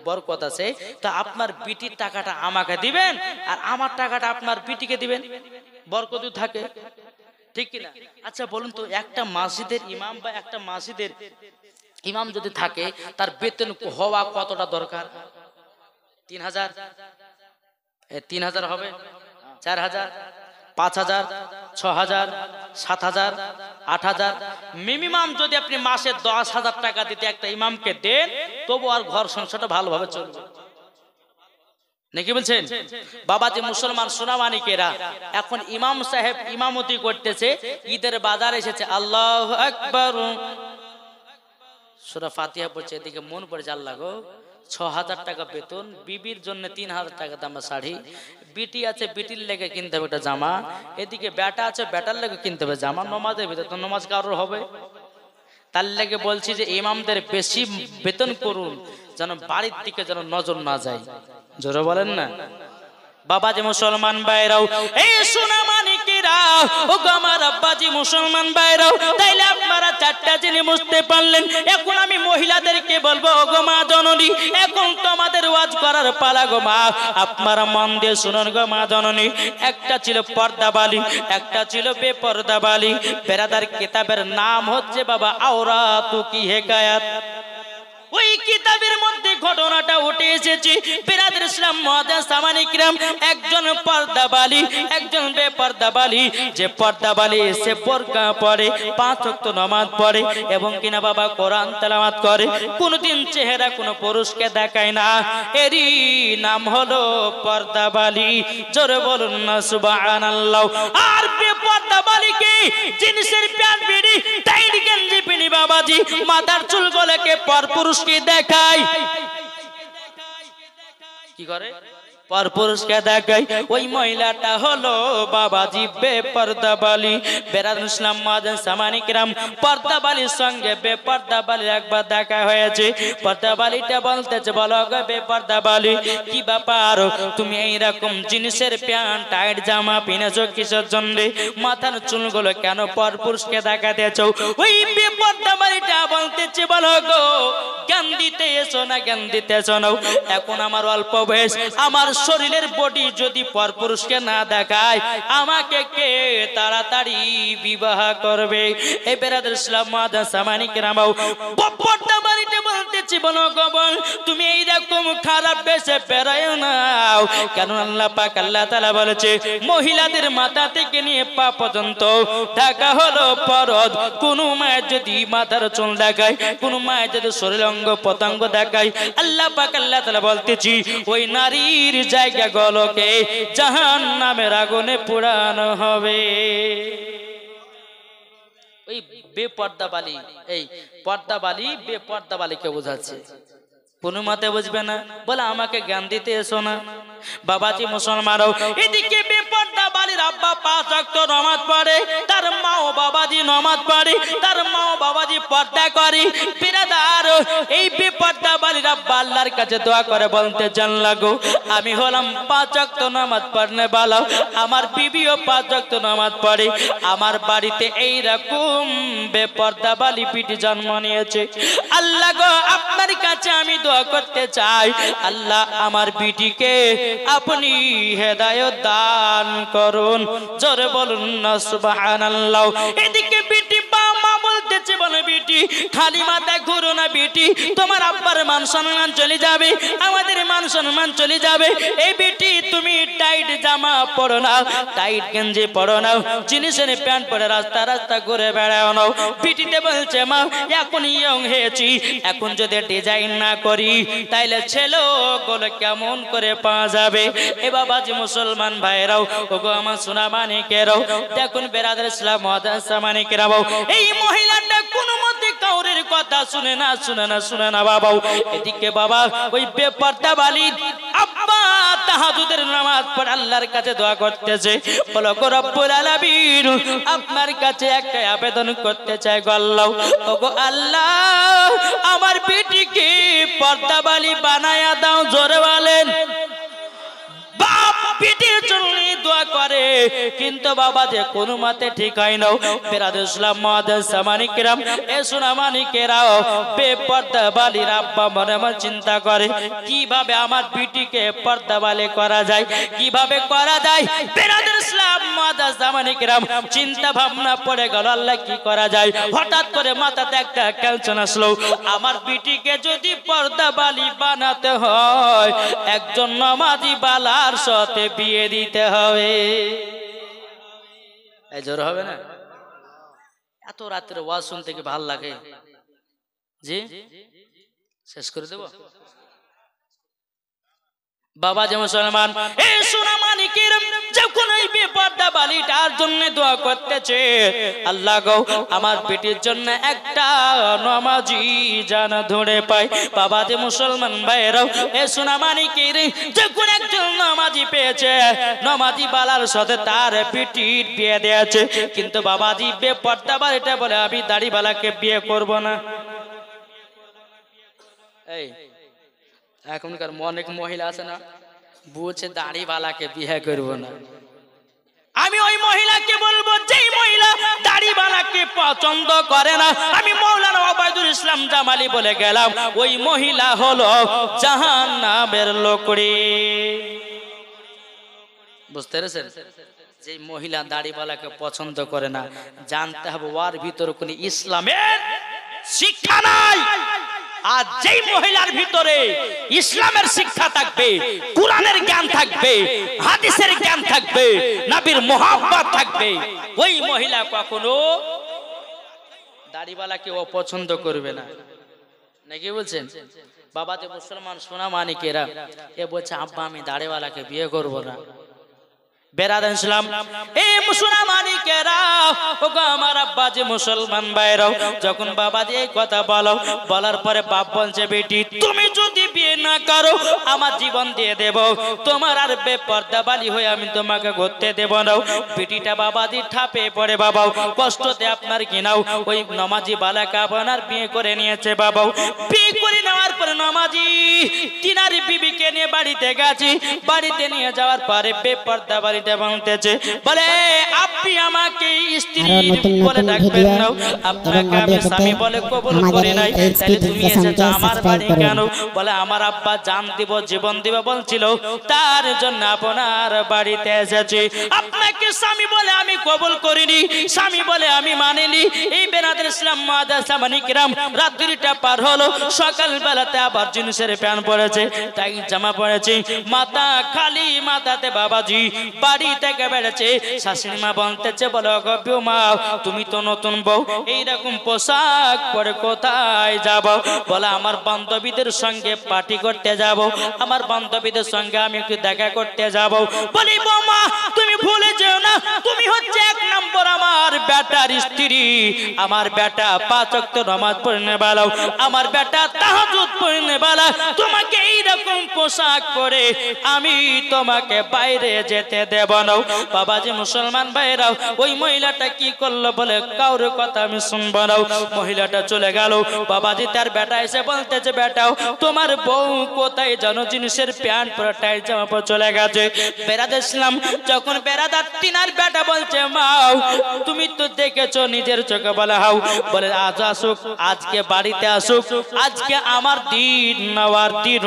বরকত আছে, তো আপনার বিটির টাকাটা আমাকে দিবেন আর আমার টাকাটা আপনার বিটিকে দিবেন, বরকত থাকে, ঠিক কিনা? আচ্ছা বলুন তো, একটা মসজিদের ইমাম বা একটা মসজিদের ইমাম যদি থাকে, তার বেতন হওয়া কতটা দরকার? 3,000? 3,000 হবে? 4,000, 5,000, 6,000, 7,000, 8,000, মিনিমাম যদি আপনি মাসে 10,000 টাকা দিতে একটা ইমামকে দেন, তবু আর ঘর সংসারটা ভালোভাবে চলবে নাকি বলছেন? বাবাজি মুসলমান সোনামানিকেরা, এখন ইমাম সাহেব ইমামতি করতেছে, ঈদের বাজার এসেছে, আল্লাহু আকবার, সূরা ফাতিহা পড়ছে, এদিকে মন পড়েছে আল্লাহ গো 6,000 টাকা বেতন, বিবির জন্য 3,000 টাকা দাম শাড়ি, বিটি আছে বিটির লেগে কিনতে হবে একটা জামা, এদিকে বেটা আছে বেটার লেগে কিনতে হবে জামা, নমাজের ভিতরে তো নমাজ কারোর হবে, তার লেগে বলছি যে ইমামদের বেশি বেতন করুন, যেন বাড়ির দিকে যেন নজর না যায়। জোরে বলেন না বাবাজি মুসলমান ভাইরাও, এই সোনা মানিকেরা, ও গো আমার আব্বাজি মুসলমান ভাইরাও, তাইলে আপনারা 4টা জিনিস বুঝতে পারলেন। এখন আমি মহিলাদেরকে বলবো, ও গো মা জননী, এখন তো আমাদের ওয়াজ করার পালা গো মা, আপনারা মন দিয়ে শুনুন গো মা জননী। একটা ছিল পর্দাবালি, একটা ছিল বেপর্দাবালি। বেরাদার কিতাবের নাম হচ্ছে বাবা আওরাতু কি হেকায়াত। ওই কিতাবের মধ্যে ঘটনাটা উঠে এসেছে। বিরাদর ইসলাম মুআজ্জাজ সামানি কিরাম, একজন পর্দাবালী, একজন বেপর্দাবালী। যে পর্দাবালী সে বোরকা পরে, 5 ওয়াক্ত নামাজ পড়ে এবং কিনা বাবা কোরআন তেলাওয়াত করে, কোনদিন চেহারা কোনো পুরুষকে দেখায় না, এরই নাম হলো পর্দাবালী। জোরে বলুন না সুবহানাল্লাহ। আর বেপর্দাবালীকে জিন্সের প্যান্ট বিড়ি টাইট গেঞ্জি পিনি বাবাজি মাথার চুলগুলোকে পরপুরুষকে দেখায়। কি করে? পরপুরুষকে দেখায়। ওই মহিলাটা হলো বাবাজি বেপর্দাবালী। বিরাদর ইসলাম মুআজ্জাজ সামানি কিরাম, পর্দাবালীর সঙ্গে বেপর্দাবালীর একবার দেখা হয়েছে। পর্দাবালীটা বলতেছে, বলো গো বেপর্দাবালী, কি ব্যাপার তুমি এইরকম জিন্সের প্যান্ট টাইট জামা পিনেছো কিসের জন্য? মাথার চুলগুলো কেন পরপুরুষকে দেখাতেছো? ওই বেপর্দাবালীটা বলতেছে, বলো গো জ্ঞান দিতে এসো না, জ্ঞান দিতে এসো না। এখন আমার অল্প বয়স, আমার শরীরের বডি যদি পরপুরুষকে না দেখায় আমাকে কে তাড়াতাড়ি বিবাহ করবে? এই বিরাদর ইসলাম মুআজ্জাজ সামানি কিরাম, পর্দাবালীতে বলতেছি, বলো গো বল তুমি এইরকম খারাপ বেশে বেরোয় না কেন? আল্লাহ পাক আল্লাহ তাআলা বলেছে মহিলাদের মাথা থেকে নিয়ে পা পর্যন্ত ঢাকা হলো ফরজ। কোন মায়ের যদি মাথার চুল দেখায়, কোন মায়ের যদি শরীর অঙ্গ পতঙ্গ দেখায়, আল্লাহ পাক আল্লাহ তাআলা বলতেছি ওই নারীর জায়গাগুলোকে জাহান্নামের আগুনে পোড়ানো হবে। ওই বেপর্দাবালী, এই পর্দাবালী বেপর্দাবালীকে বোঝাচ্ছে। কোন মতে বুঝবে না, বলে আমাকে জ্ঞান দিতে এসো না। বাবাজি মুসলমানও, এদিকে বেপর্দাবালীর আব্বা 5 ওয়াক্ত নামাজ পড়ে, তার মাও বাবাজি নামাজ পড়ে, তার মাও বাবাজি পর্দা করে। বিরাদার, এই বেপর্দাবালীর আব্বা আল্লাহর কাছে দোয়া করে বলতে জান লাগো, আমি হলাম 5 ওয়াক্ত নামাজ পড়নে বালা, আমার বিবিও 5 ওয়াক্ত নামাজ পড়ে, আমার বাড়িতে এই রকম বেপর্দাবালী পিটি জন্ম নিয়েছে। আল্লাহ গো আপনার কাছে আমি দোয়া করতে চাই, আল্লাহ আমার বিটিকে আপনি হেদায়েত দান করুন। জোরে বলুন না সুবহানাল্লাহ। এদিকে বিটি মা বলতেছে, বলে বিটি খালি মাথায় ঘুরো না বিটি, তোমার আব্বার মান সম্মান চলে যাবে, আমাদের মান সম্মান চলে যাবে। এই বিটি তুমি টাইট জামা পরো না, টাইট গেঞ্জি পরো না, জিন্সের প্যান্ট পরে রাস্তা রাস্তা ঘুরে বেড়াও না। বিটিতে বলছে, মা এখন ইয়ং হয়েছি, এখন যদি ডিজাইন না করি তাইলে ছেলেগুলো কেমন করে পাওয়া যাবে? এ বাবাজি মুসলমান ভাইরাও, ওগো আমার সোনা মানিকেরাও, দেখুন বিরাদর ইসলাম মুআজ্জাজ সামানি কিরাম, এই মহিলাটা কোনো মতে কাউরের কথা শুনে না, শুনে না, শুনে না বাবা। এদিকে বাবা ওই বেপর্দাবালী আব্বা তাহাজ্জুদের নামাজ পড়ে আল্লাহর কাছে দোয়া করতেছে, বলো গো রব্বুল আলামিন আপনার কাছে একটা আবেদন করতে চাই গো আল্লাহ, ওগো আল্লাহ আমার বেটিকে পর্দাবালী বানায়া দাও। জোরে বলেন। বাপ বেটির জন্য দোয়া করে, কিন্তু বাবা যে কোনো মতে ঠিক হয় না। বিরাদর ইসলাম মুআজ্জাজ সামানি কিরাম, এ সোনা মানিকেরাও, বেপর্দাবালীর আব্বা মনে মনে চিন্তা করে কিভাবে আমার বিটিকে পর্দাবালী করা যায়, কিভাবে করা যায়। বিরাদর ইসলাম মুআজ্জাজ সামানি কিরাম চিন্তা ভাবনা পড়ে গেল, আল্লাহ কি করা যায়। হঠাৎ করে মাথাতে একটা ক্যালচন আসলো, আমার বিটিকে যদি পর্দাবালী বানাতে হয় একজন নামাজি বালার সাথে বিয়ে দিতে হবে। এই জোর হবে না? এত রাত্রে ওয়াজ শুনতে কি ভাল লাগে? জি শেষ করে দেব বাবা যে মুসলমান, এই সোনা মানিকের যখন এই বেপর্দাবালীটার জন্য দোয়া করতেছে, আল্লাহ গো আমার বেটির জন্য একটা নামাজি জানা ধরে পাই। বাবা যে মুসলমান ভাইরাও, এই সোনা মানিকের যখন একজন নামাজি পেয়েছে, নামাজি বালার সাথে তার বেটির বিয়ে দিয়েছে, কিন্তু বাবাজি বেপর্দাবালীটা বলে আমি দাড়িওয়ালাকে বিয়ে করব না। এই এখনকার অনেক মহিলা আছে না, বুঝছে দাড়িওয়ালাকে বিয়ে করব না। আমি ওই মহিলাকে বলবো, যেই মহিলা দাড়িওয়ালাকে পছন্দ করে না, আমি মাওলানা ওবায়দুল ইসলাম জামালি বলে গেলাম, ওই মহিলা হলো জাহান্নামের লোকড়ি। বুঝতে পেরেছেন? যে মহিলা দাড়িওয়ালাকে পছন্দ করে না, জানতে হবে ওর ভিতর কোন ইসলামের শিক্ষা নাই। আর যেই মহিলার ভিতরে ইসলামের শিক্ষা থাকবে, কোরআনের জ্ঞান থাকবে, হাদিসের জ্ঞান থাকবে, নবীর মুহাব্বত থাকবে, ওই মহিলা কখনো দাড়িওয়ালাকে অপছন্দ করবে না। নাকি বলছেন? বাবা যে মুসলমান সোনা মানিকেরা এ বলছে আব্বা আমি দাড়িওয়ালাকে বিয়ে করব না। বেরাদান ইসলাম এ সোনা মানিকেরা, ওগো আমার আব্বা যে মুসলমান ভাইরাও, যখন বাবা যে এই কথা বলার পরে বাপ বলছে বেটি তুমি যদি বিয়ে না করো আমার জীবন দিয়ে দেব, তোমার আর বেপর্দা বালি হয়ে আমি তোমাকে ঘুরতে দেব না। বেটিটা বাবাজি ঠাপে পড়ে, বাবাও কষ্টতে আপনার কিনাও ওই নমাজি বালাকে আপনার বিয়ে করে নিয়েছে। বাবাও বিয়ে করে নেওয়ার পরে নমাজি তিনার বিবিকে নিয়ে বাড়িতে গেছি, বাড়িতে নিয়ে যাওয়ার পরে বেপর্দা বাড়িতে বলতেছে, বলে আপনি আমাকে স্ত্রী বলে ডাকবেন না, আপনাকে আমি স্বামী বলে কবুল করি নাই, তাহলে তুমি এসেছো আমার বাড়ি কেন? বলে আমার আব্বা জান দিব জীবন দিব বলছিল, তার জন্য আপনার বাড়িতে এসেছি। আপনাকে স্বামী বলে আমি কবুল করিনি, স্বামী বলে আমি মানিনি। এই বেনাদের ইসলাম মাদ্রাসা মানিকরাম রাত 2টা পার হলো, সকাল বেলাতে আবার জিনিসের প্যান পড়েছে, তাই জামা পড়েছে, মাথা খালি, মাথাতে বাবাজি বাড়ি থেকে বেড়েছে। শাশুড়ি মা বলতেছে, বলো গো মা তুমি তো নতুন বউ, এইরকম পোশাক পরে কোথায় যাব? বলে আমার বান্ধবীদের সঙ্গে পার্টি করতে যাব, আমার বান্ধবীদের সঙ্গে আমি একটু দেখা করতে যাব। বলি বৌমা তুমি ভুলে যেও না, তুমি হচ্ছে 1 নম্বর আমার বেটার স্ত্রী, আমার বেটা 5 ওয়াক্ত নামাজ পড়নে বালাও, আমার বেটা তাহাজ্জুদ পড়নে বালা, তোমাকে এইরকম পোশাক পরে আমি তোমাকে বাইরে যেতে দেব না। বাবাজি মুসলমান ভাইরাও ওই মহিলাটা কি করলো? বলে কাউর কথা আমি শুনব না। মহিলাটা চলে গেল। বাবাজি তার বেটা এসে বলতেছে, বেটাও তোমার বউ কোথায় জানো? জিনিসের প্যান্ট পরে টাইট জামা পরে চলে গেছে। বেরাদার ইসলাম যখন বেরাদার তিনার বেটা বলছে, মা তুমি তো দেখেছো নিজের চোখে, বলে হাও, বলে আজ আসুক, আজকে বাড়িতে আসুক, আজকে আমার দিন নেওয়ার দিন।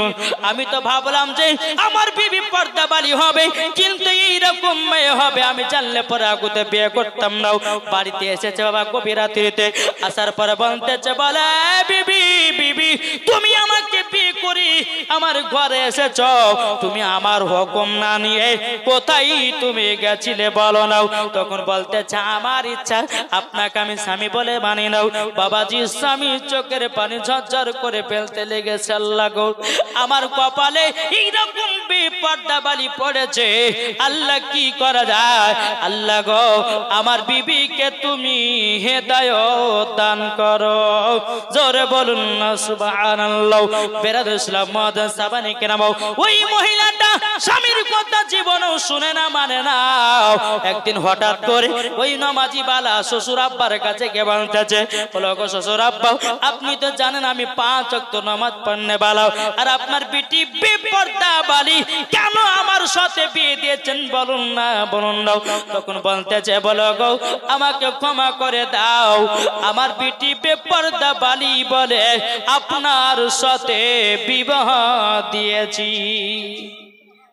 আমি তো ভাবলাম যে আমার বিবি পর্দা বালি হবে, কিন্তু এইরকম মেয়ে হবে আমি জানলে পরে আগুতে বিয়ে করতাম না। বাড়িতে এসেছে বাবা গভীর রাত্রিতে, আসার পরে বলতেছে, বলে বিবি বিবি তুমি আমাকে বিয়ে করি আমার ঘরে এসেছ, তুমি আমার হুকুম না নিয়ে কোথায় তুমি গেছিলে বলো নাও। তখন বলতেছে, আমার ইচ্ছা আপনাকে আমি স্বামী বলে মানি নাও। বাবাজি স্বামী চোখের পানি ঝরঝর করে ফেলতে লেগেছে। আল্লাহ গো আমার কপালে এইরকম বেপর্দা বালি পড়েছে, আল্লাহ কি করা যায়? আল্লাহ গো আমার বিবিকে তুমি হেদায়েত দান করো, জোরে বলুন না সুবহানাল্লাহ। বেরাদার ইসলাম মাদ্রাসা মানিকরাম ওই মহিলাটা স্বামীর কথা জীবনেও শুনে না, মানে না। একদিন হঠাৎ করে ওই নামাজি বালা শ্বশুর আব্বার কাছে গিয়ে বলতেছে, বলো গো শ্বশুর আব্বা আপনি তো জানেন আমি 5 ওয়াক্ত নামাজ পড়নে বালা, আর আপনার বিটি বেপর্দা বালি, কেন আমার সাথে বিয়ে দিয়েছেন বলুন না, বলুন না। তখন বলতেছে, বলো গো আমাকে ক্ষমা করে দাও, আমার বিটি বেপর্দা বালি বলে আপনার সাথে বিবাহ দিয়েছি,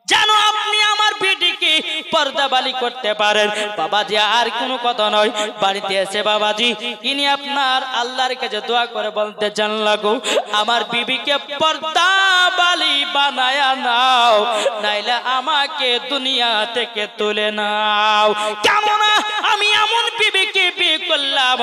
জানো আপনি আমার বেটিকে পর্দাবালি করতে পারেন। বাবাজি আর কোনো কথা নয়, বাড়িতে এসে বাবাজি ইনি আপনার আল্লাহর কাছে দোয়া করে বলতে চান, লাগো আমার বিবিকে পর্দাবালি বানায়া নাও, নাইলে আমাকে দুনিয়া থেকে তুলে নাও। কেমন আমি এমন বিবিকে বিয়ে করলাম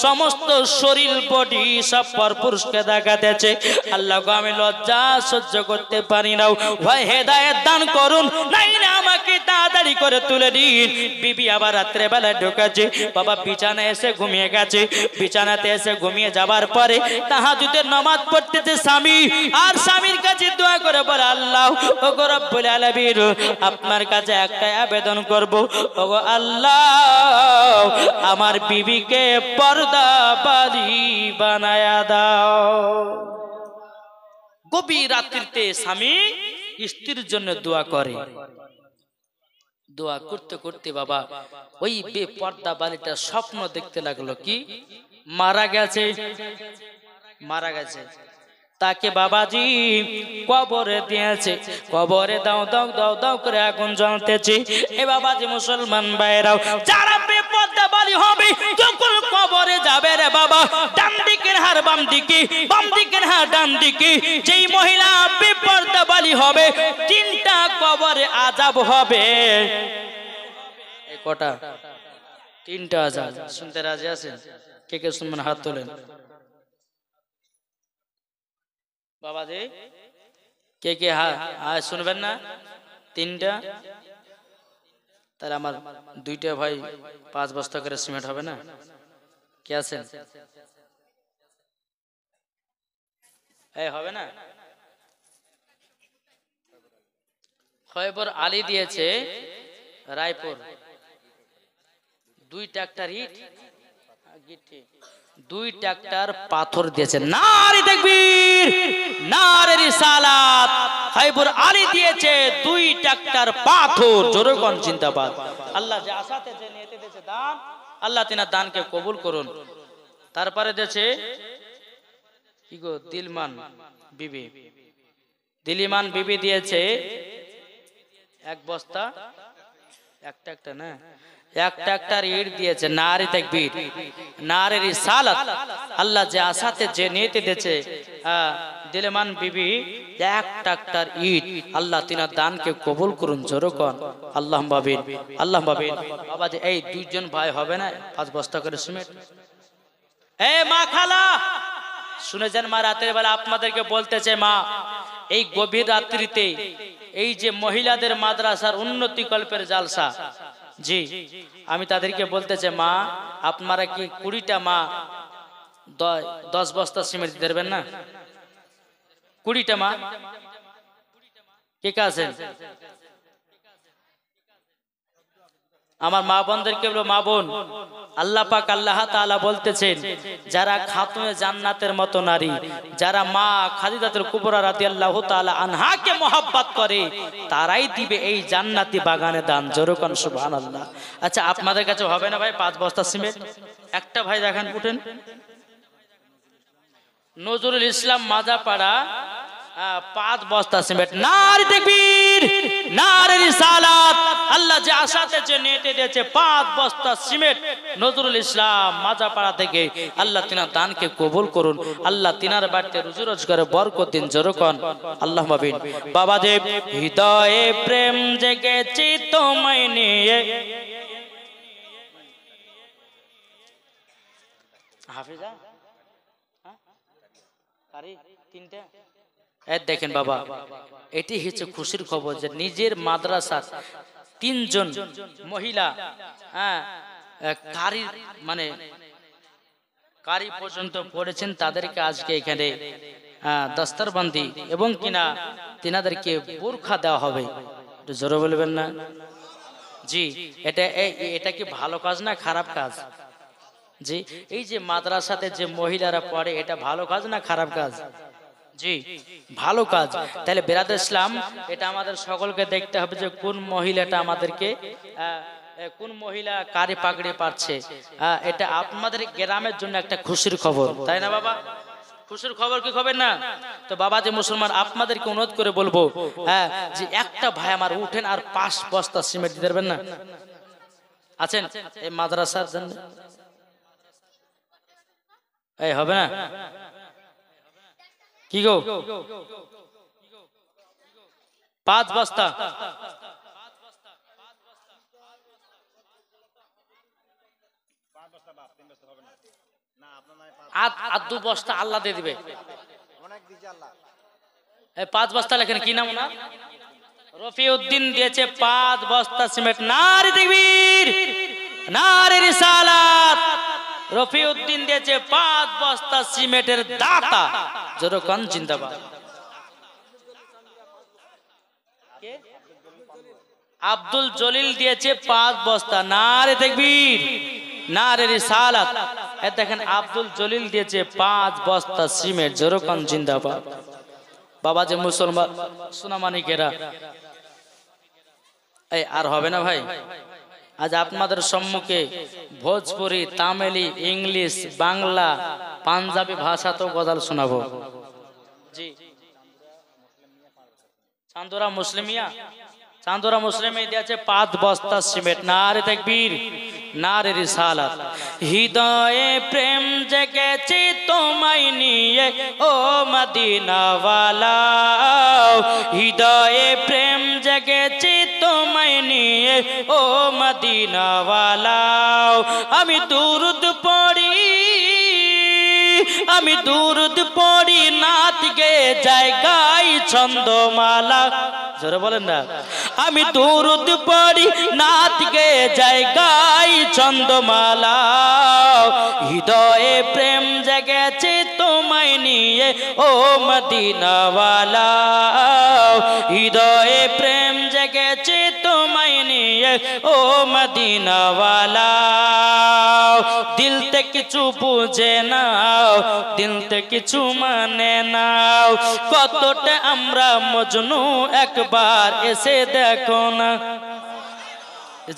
সমস্ত শরীর বডি সব পরপুরুষকে দেখাতেছে, আল্লাহ গো আমি লজ্জা সহ্য করতে পারি না, হয় হেদায়েত দান করুন, নাইলে আমাকে তাড়াতাড়ি করে তুলে দিন। বিবি আবার রাত্রে বেলায় ঢোকাচ্ছে, বাবা বিছানায় এসে ঘুমিয়ে গেছে। বিছানাতে এসে ঘুমিয়ে যাবার পরে তাহাজ্জুদের নামাজ পড়তেছে স্বামী, আর স্বামীর কাছে দোয়া করে বলে, আল্লাহ ওগো রব্বুল আলামিন আপনার কাছে একটা আবেদন করব, ওগো আল্লাহ আমার বিবিকে পর্দাবালি বানায়া দাও। গভীর রাত্রিতে স্বামী স্ত্রীর জন্য দোয়া করে। দোয়া করতে করতে বাবা ওই বেপর্দা বালিটা স্বপ্ন দেখতে লাগলো, কি মারা গেছে, মারা গেছে। তাকে বাবাজি কবরে দিয়েছে, কবরে দাও দাও দাও দাও করে আগুন জ্বলতেছে। এ বাবাজি মুসলমান ভাইরাও যারা বেপর্দা বালি হবে, যখন কবরে যাবে রে বাবা, ডান দিকের হার বাম দিকে, বাম দিকের হার ডান দিকে। যেই মহিলা বেপরদা বালি হবে, 3টা কবরে আযাব হবে। এই কটা? 3টা আযাব। শুনতে রাজি আছেন? কে কে শুনবেন হাত তোলেন। বাবাজি কে কে হ্যাঁ শুনবেন না? 3টা। তাহলে আমার 2টা ভাই 5 বস্তা করে সিমেন্ট হবে না? কে আছেন? এই হবে না? খয়বর আলী দিয়েছে রায়পুর 2 ট্রাক্টর ইট, 2 ট্রাক্টর পাথর দিয়েছে। নারে তাকবীর, নারে রিসালাত। খয়বর আলী দিয়েছে 2 ট্রাক্টর পাথর। জোরে কোন জিন্দাবাদ। আল্লাহ যে আশাতে যে নিয়তে দিয়েছে দান, আল্লাহ তিনার দানকে কবুল করুন। তারপরে দিয়েছে কি গো, দিলমান বিবি, দিলিমান বিবি দিয়েছে 1 বস্তা, একটা না, 1 ট্রাক্টর ইট দিয়েছে। নারে তাকবীর, নারে রিসালাত। আল্লাহ যে আশাতে যে নিয়তে দিয়েছে দিলমান বিবি 1 ট্রাক্টর ইট, আল্লাহ তিনার দানকে কবুল করুন। জোরে কোন আল্লাহুম্মা আমিন, আল্লাহুম্মা আমিন। বাবা যে এই 2 জন ভাই হবে না 5 বস্তা করে সিমেন্ট? এ মা খালা শুনেছেন? মা রাতের বেলা আপনাদেরকে বলতেছে, মা এই গভীর রাত্রিতে এই যে মহিলাদের মাদ্রাসার উন্নতি কল্পের জালসা, জি আমি তাদেরকে বলতেছে, মা আপনারা কি 20টা মা 10 বস্তা সিমেন্ট দেবেন না? 20টা মা কে কে আছেন? আমার মা বোনদেরকে বলো, মা বোন আল্লাহ পাক আল্লাহ তাআলা বলতেছেন, যারা খাতুনে জান্নাতের মতো নারী, যারা মা খাদিজাতুল কুবরা রাদিয়াল্লাহু তাআলা আনহাকে মহব্বত করে, তারাই দিবে এই জান্নাতি বাগানে দান। জোরে কোন সুবহানাল্লাহ। আচ্ছা আপনাদের কাছে হবে না ভাই 5 বস্তা সিমেন্ট? একটা ভাই দেখেন উঠেন। নজরুল ইসলাম মাজাপাড়া 5 বস্তা সিমেন্ট। নারে তাকবীর, নারে রিসালাত। আল্লাহ যে আশাতে যে নেটে দিয়েছে 5 বস্তা সিমেন্ট নজরুল ইসলাম মাজাপাড়া থেকে, আল্লাহ তিনার দানকে কবুল করুন। আল্লাহ তিনার বাড়িতে রুজি রোজগারে বরকত দিন। জোরে কোন আল্লাহুম্মা আমিন। বাবা দেব হৃদয়ে প্রেম জেগেছে তোমায় নিয়ে। হাফিজা কারি 3টা। দেখেন বাবা, এটি হচ্ছে খুশির খবর যে নিজের মাদ্রাসার 3 জন মহিলা কারি মানে কারি পর্যন্ত পড়েছেন, তাদেরকে আজকে এখানে দস্তরবন্দি এবং কিনা তিনাদেরকে বোরখা দেওয়া হবে। জোরে বলবেন না? জি এটা কি ভালো কাজ না খারাপ কাজ? জি এই যে মাদ্রাসাতে যে মহিলারা পড়ে, এটা ভালো কাজ না খারাপ কাজ? জি ভালো কাজ। তাহলে বেরাদর ইসলাম, এটা আমাদের সকলকে দেখতে হবে যে কোন মহিলাটা আমাদেরকে কোন মহিলা কারি পাগড়ি পাচ্ছে। এটা আপনাদের গ্রামের জন্য একটা খুশির খবর, তাই না বাবা? খুশির খবর কি খবর না? তো বাবা যে মুসলমান, আপনাদেরকে অনুরোধ করে বলবো যে একটা ভাই আমার উঠেন আর 5 বস্তা সিমেন্ট দিতে পারবেন না? আছেন এই মাদ্রাসার জন্য? এই হবে না কি গো? 5 বস্তা। আর 2 বস্তা আল্লাহ দিয়ে দিবে। 5 বস্তা লেখেন, কি নাম না? রফিউদ্দিন দিয়েছে 5 বস্তা সিমেন্ট। নারে তাকবীর, নারে রিসালাত। রফিউদ্দিন দিয়েছে 5 বস্তা সিমেন্টের দাতা। জোরে কোন জিন্দাবাদ। আব্দুল জলিল দিয়েছে 5 বস্তা। নারে তাকবীর, নারে রিসালাত। দেখেন আব্দুল জলিল দিয়েছে 5 বস্তা সিমেন্ট। জোরে কোন জিন্দাবাদ। বাবা যে মুসলমান সোনামানিকেরা, এই আর হবে না ভাই? আজ আপনাদের সম্মুখে ভোজপুরি, তামিলি, ইংলিশ, বাংলা, পাঞ্জাবি ভাষা তো গজল শোনাবো। জি চান্দুরা মুসলিমিয়া চান্দুরা মুসলিমে দিয়েছে 5 বস্তা সিমেন্ট। নারে তাকবীর, নারে রিসালাত। হৃদয়ে প্রেম জেগেছে তোমায় নিয়ে ও মদিনাওয়ালা, হৃদয়ে প্রেম জেগেছে তোমায় নিয়ে ও মদিনাওয়ালা। আমি দুরুদ পড়ি, আমি দুরুদ পড়ি, নাত গে যায় গাই ছন্দমালা। জোরে বলেন না। আমি দুরুদ পড়ি, নাত গে যায় গাই ছন্দমালা। হৃদয়ে প্রেম জেগেছে তোমায় নিয়ে ও মদিনাওয়ালা, হৃদয়ে প্রেম জেগেছে তোমায় নিয়ে ও মদিনাওয়ালা। দিল তে কিছু বুঝে নাও, দিল তে কিছু মানে নাও, কতটা আমরা মজনু একবার এসে দেখো না।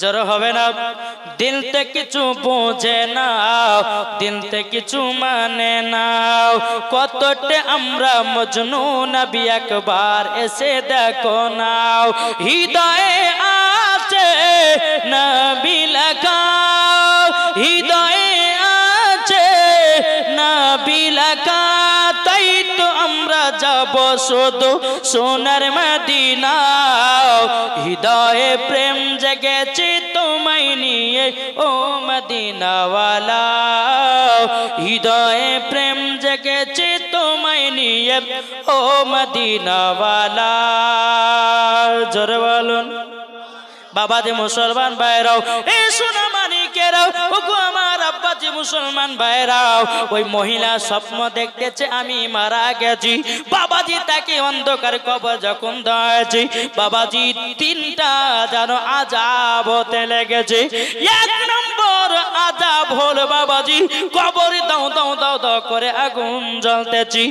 জোর হবে না। দিল তে কিছু বুঝে নাও, দিল তে কিছু মানে নাও, কতটা আমরা মজনু নবী একবার এসে দেখো নাও। হৃদয়ে আছে নবী লেখা, হৃদয়ে আছে নবী লেখা, তাই তো আমরা যাব শুধু সোনার মদিনা। হৃদয়ে প্রেম জেগেছে তোমায় নিয়ে ও মদিনাওয়ালা, হৃদয়ে প্রেম জেগেছে তোমায় নিয়ে ও মদিনাওয়ালা। জোরে বলুন। বাবাজি মুসলমান ভাইরাও, এ সোনা মানিকেরাও, ওগো আমার আব্বাজি মুসলমান ভাইরাও, ওই মহিলা স্বপ্ন দেখতেছে আমি মারা গেছি। বাবাজি তাকে অন্ধকার কবর যখন দিয়েছে, বাবাজি 3টা যেন আযাব হতে লেগেছে। 1 নম্বর আযাব হলো বাবাজি কবরে দাও দাও দাও দাও করে আগুন জ্বলতেছি।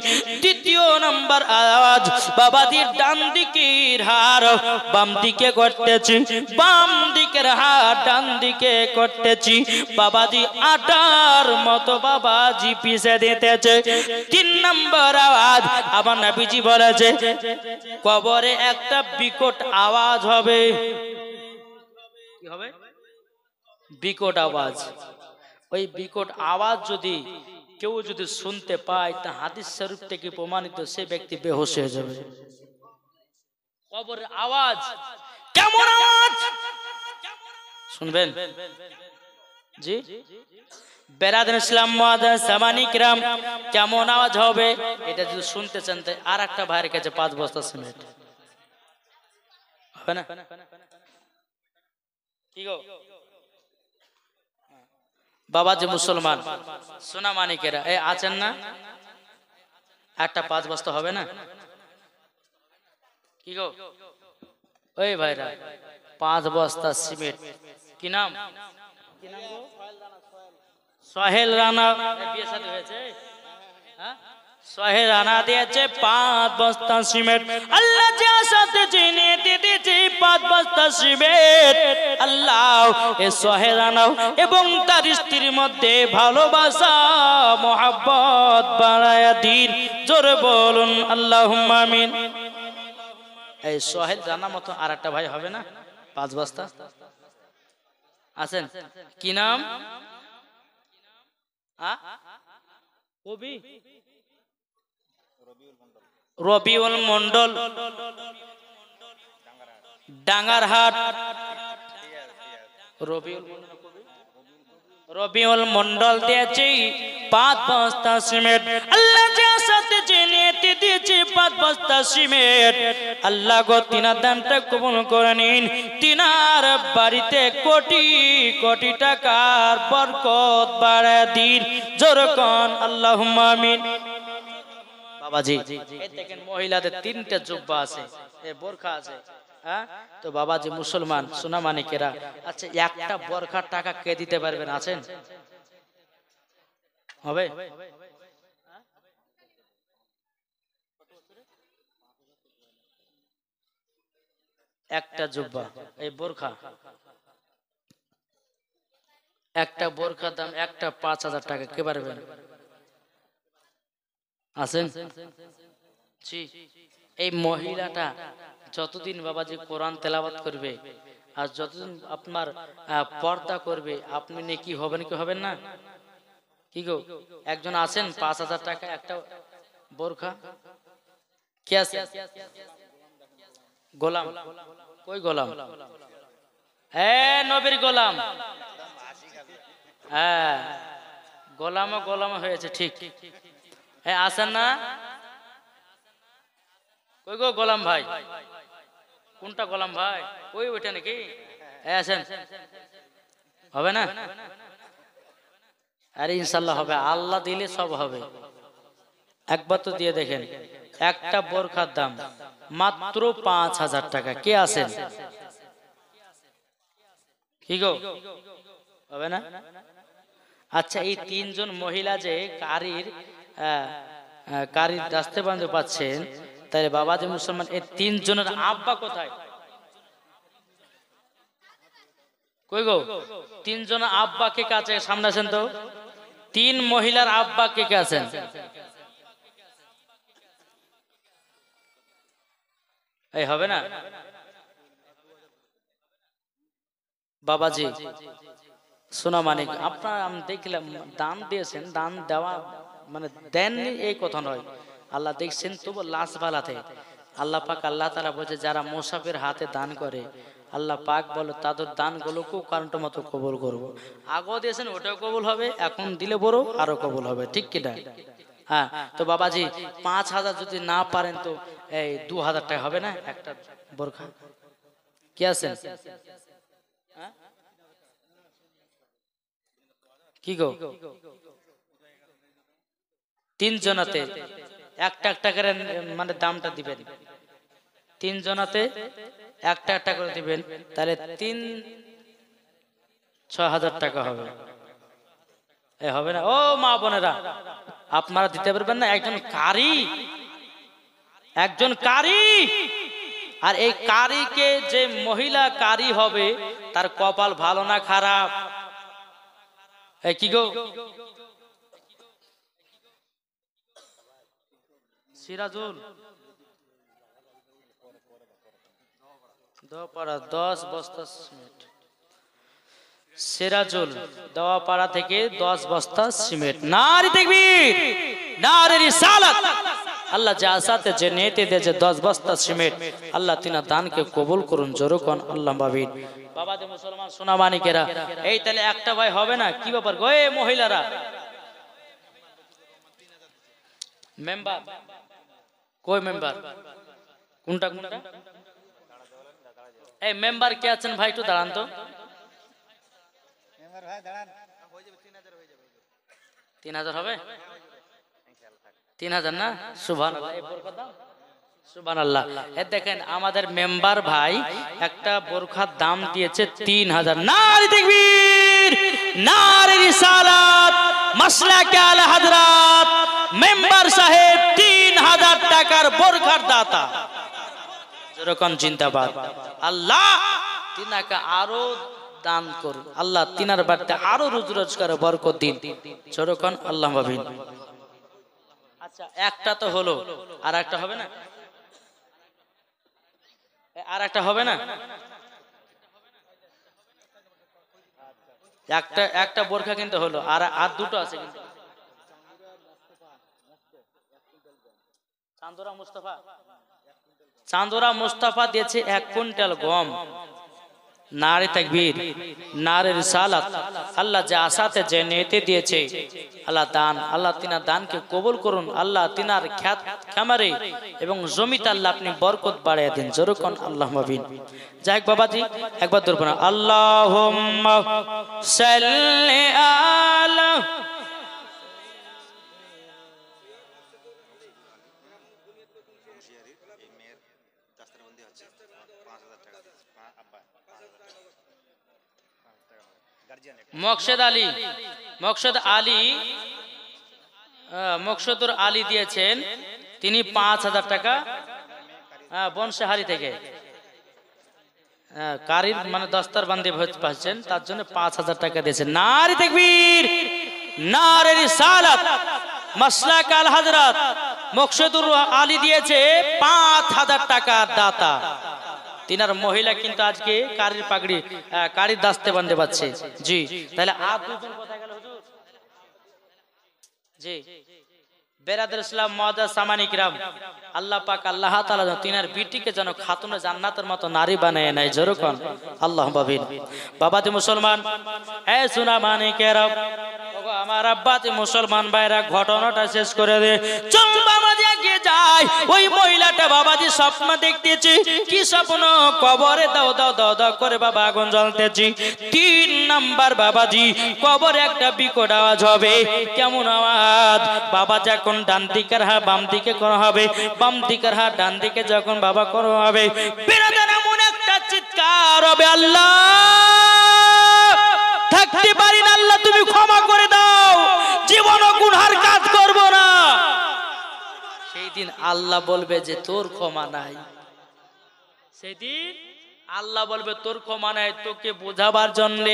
2য় নম্বর আওয়াজ বাবাজি ডান দিকের হাড় বাম দিকে করতেছি, বাম দিকের হাত ডান দিকে করতেছি। বাবাজি আটার মতো বাবাজি পিছে দিতেছে। 3 নম্বর আওয়াজ আমার নবীজি বলেছে কবরে একটা বিকট আওয়াজ হবে। কি হবে? বিকট আওয়াজ। ওই বিকট আওয়াজ যদি কেউ যদি শুনতে পায় তা হাদিস শরীফ থেকে প্রমাণিত সে ব্যক্তি বেহুশ হয়ে যাবে। কবরের আওয়াজ কেমন আওয়াজ শুনবেন? জি বেরাদার ইসলাম মুআজ্জাজ সামানি কিরাম, কেমন আওয়াজ হবে এটা যদি শুনতে চান তাই আর একটা ভাইয়ের কাছে 5 বস্তা সিমেন্ট হবে না? কি গো বাবাজি মুসলমান সোনা মানিকেরা এ আছেন না? একটা 5 বস্তা হবে না? কি গো ওই ভাইরা 5 বস্তা সিমেন্ট। কি নাম? কি নাম গো? সোহেল রানা। বিয়ে শাদী হয়েছে? হ্যাঁ, সোহেল রানা দিয়েছে 5 বস্তা সিমেন্ট। আল্লাহ যার সাথে চিনে দিয়েছে 5 বস্তা সিমেন্ট। আল্লাহ এ সোহেল রানা এবং তার স্ত্রীর মধ্যে ভালোবাসা মোহাব্বত বাড়ায়া দিন। জোরে বলুন আল্লাহুম্মা আমিন। এই সোহেল রানা মতো আর একটা ভাই হবে না? 5 বস্তা আছেন? কি নাম? কবি রবিউল মন্ডল, ডাঙ্গারহাট। রবিউল মন্ডল দিয়েছি 5 বস্তা সিমেন্ট। আল্লাহ যার সাথে চিনিয়ে দিয়েছি 5 বস্তা সিমেন্ট। আল্লাহ গো তিনার দানটা কবুল করে নিন। তিনার বাড়িতে কোটি কোটি টাকার বরকত বাড়ায় দিন। জোরে কোন আল্লাহুম্মা আমিন। বাবাজি এই দেখেন মহিলাদের 3টা জুব্বা আছে, এই বোরখা আছে। হ্যাঁ, তো বাবাজি মুসলমান সোনা মানিকেরা, আচ্ছা একটা বোরখার টাকা কে দিতে পারবেন? আছেন? হবে? একটা জুব্বা এই বোরখা, একটা বোরখার দাম একটা 5,000 টাকা। কে পারবেন? আছেন? জি এই মহিলাটা যতদিন বাবাজি কোরআন তেলাওয়াত করবে আর যতদিন আপনার পর্দা করবে, আপনি নেকি হবেন কি হবেন না? কি গো, একজন আছেন 5,000 টাকা একটা বোরখা, কি আছে? গোলাম, কই গোলাম? নবীর গোলাম। হ্যাঁ, গোলাম হয়েছে, ঠিক। আছেন না? কই গো গোলাম ভাই? কোনটা গোলাম ভাই? ওই ওইটা নাকি? আছেন? হবে না? আরে ইনশাল্লাহ হবে, আল্লাহ দিলে সব হবে। একবার তো দিয়ে দেখেন। একটা বোরখার দাম মাত্র 5,000 টাকা। কে আছেন? কি গো, হবে না? আচ্ছা, এই 3 জন মহিলা যে কারির রাস্তে বান্ধব পাচ্ছেন, তাহলে বাবাজি মুসলমান, এই 3 জনের আব্বা কোথায়? কই গো, 3 জনের আব্বা কে কাছে সামনে আছেন তো? 3 মহিলার আব্বা কে কে আছেন? এই হবে না বাবাজি? সোনা মানিক, আপনার আমি দেখলাম দান দিয়েছেন, দান দেওয়া মানে দেননি এই কথা নয়, আল্লাহ দেখছেন তবু লাশ বালাতে আল্লাহ পাক, আল্লাহ তাআলা বলছে যারা মুসাফির হাতে দান করে, আল্লাহ পাক বলে তাদের দানগুলোকেও কারণটা মতো কবুল করব। আগেও দিয়েছেন, ওটাও কবুল হবে, এখন দিলে বড় আরো কবুল হবে, ঠিক কিনা? হ্যাঁ, তো বাবাজি 5,000 যদি না পারেন তো এই 2,000 টাকা হবে না একটা বোরখা? কি আছেন? কি গো, 3 জনাতে একটা একটা করে মানে দামটা দিবেন, 3 জনাতে একটা একটা করে দিবেন, তাহলে 6,000 টাকা হবে। হবে না? ও মা বোনেরা, আপনারা দিতে পারবেন না? একজন কারি, আর এই কারিকে যে মহিলা কারি হবে তার কপাল ভালো না খারাপ? কি গো, সিরাজুল 10 বস্তা সিমেন্ট, সিরাজুল দোয়াপাড়া থেকে 10 বস্তা সিমেন্ট। নারী তাকবীর, নারী রিসালাত। আল্লাহ যা সাথে যে নিয়তে দিয়েছে 10 বস্তা সিমেন্ট, আল্লাহ তিনা দানকে কবুল করুন, জোরে কোন আল্লাহ আমিন। বাবাদে মুসলমান সোনা মানিকেরা, এই তাহলে একটা ভাই হবে না? কি ব্যাপার গো এই মহিলারা? মেম্বার কই? মেম্বার কোনটা? এই মেম্বার কে আছেন ভাই? একটু দাঁড়ান তো। 3,000 হবে? 3,000 না? সুবহানাল্লাহ। সুবহানাল্লাহ। দেখেন আমাদের মেম্বার ভাই একটা বোরখার দাম দিয়েছে 3,000। নারে তাকবীর, নারে রিসালাত, মাসলাকে আলা হযরত মেম্বার সাহেব 3,000 টাকার বোরখার দাতা। যেরকম জিন্দাবাদ। আল্লাহ তিনাকে আরো দান করুন, আল্লাহ তিনার বাড়িতে আরো রুজি রোজগারে বরকত দিন, যেরকম আল্লাহ আমিন। আচ্ছা, একটা তো হলো, আর একটা হবে না? আর একটা হবে না? একটা বোরখা কিন্তু হলো, আর দুটো আছে কিন্তু। চান্দোরা মুস্তাফা দিয়েছে 1 কুইন্টাল গম। নারে তাকবীর, নারে রিসালাত। আল্লাহ যা আসাতে যে নিয়তে দিয়েছে, আল্লাহ দান, আল্লাহ তিনার দানকে কবুল করুন, আল্লাহ তিনার খ্যাত খামারে এবং জমিতে আল্লাহ আপনি বরকত বাড়িয়ে দিন, যেরকম আল্লাহ আমিন। যাই বাবাজি একবার ধরবো না, আল্লাহুম্মা সাল্লি আলা। মকসুদুর আলী দিয়েছেন, তিনি 5,000 টাকা বনশাহারি থেকে কারির মানে দস্তার বান্ধে পাচ্ছেন, তার জন্য 5,000 টাকা দিয়েছেন। নারে তাকবীর, নারে রিসালাত, মাসলাক আল হযরত মকসুদুর আলী দিয়েছে 5,000 টাকা দাতা। তিনার মহিলা কিন্তু আজকে কারির পাগড়ি কারির দাস্তে বাঁধতে পারছে। জি, তাহলে আর দুজন কোথায় গেল হুজুর? জি, বেরাদার ইসলাম মুআজ্জাজ সামানিক রাম, আল্লাহ পাক আল্লাহ তাআলা তিনার বিটিকে যেন খাতুনে জান্নাতের মতো নারী বানায় নেয়। যেরকম আল্লাহ বাবিন। বাবাজি মুসলমান, এ সোনা মানিকেরা, ওগো আমার আব্বাজি মুসলমান ভাইরা, ঘটনাটা শেষ করে দে। চল বাবাজি এগিয়ে যাই। ওই মহিলাটা বাবাজি স্বপ্ন দেখতেছি। কি স্বপ্ন? কবরে দাও দাও দাও দাও করে বাবা আগুন জ্বলতেছি। 3 নাম্বার বাবাজি, কবরে একটা বিকট আওয়াজ হবে। কেমন আওয়াজ? বাবা যখন ডান দিকের হাত বাম দিকে করা হবে, বাম দিকের হাত ডান দিকে যখন বাবা করা হবে, বিরাদার এমন একটা চিৎকার হবে, আল্লাহ থাকতে পারি না, আল্লাহ তুমি ক্ষমা করে দাও, জীবনও গুনার কাজ করব না। সেই দিন আল্লাহ বলবে যে তোর ক্ষমা নাই। সেদিন আল্লাহ বলবে তোর ক্ষমা নাই। তোকে বোঝাবার জন্য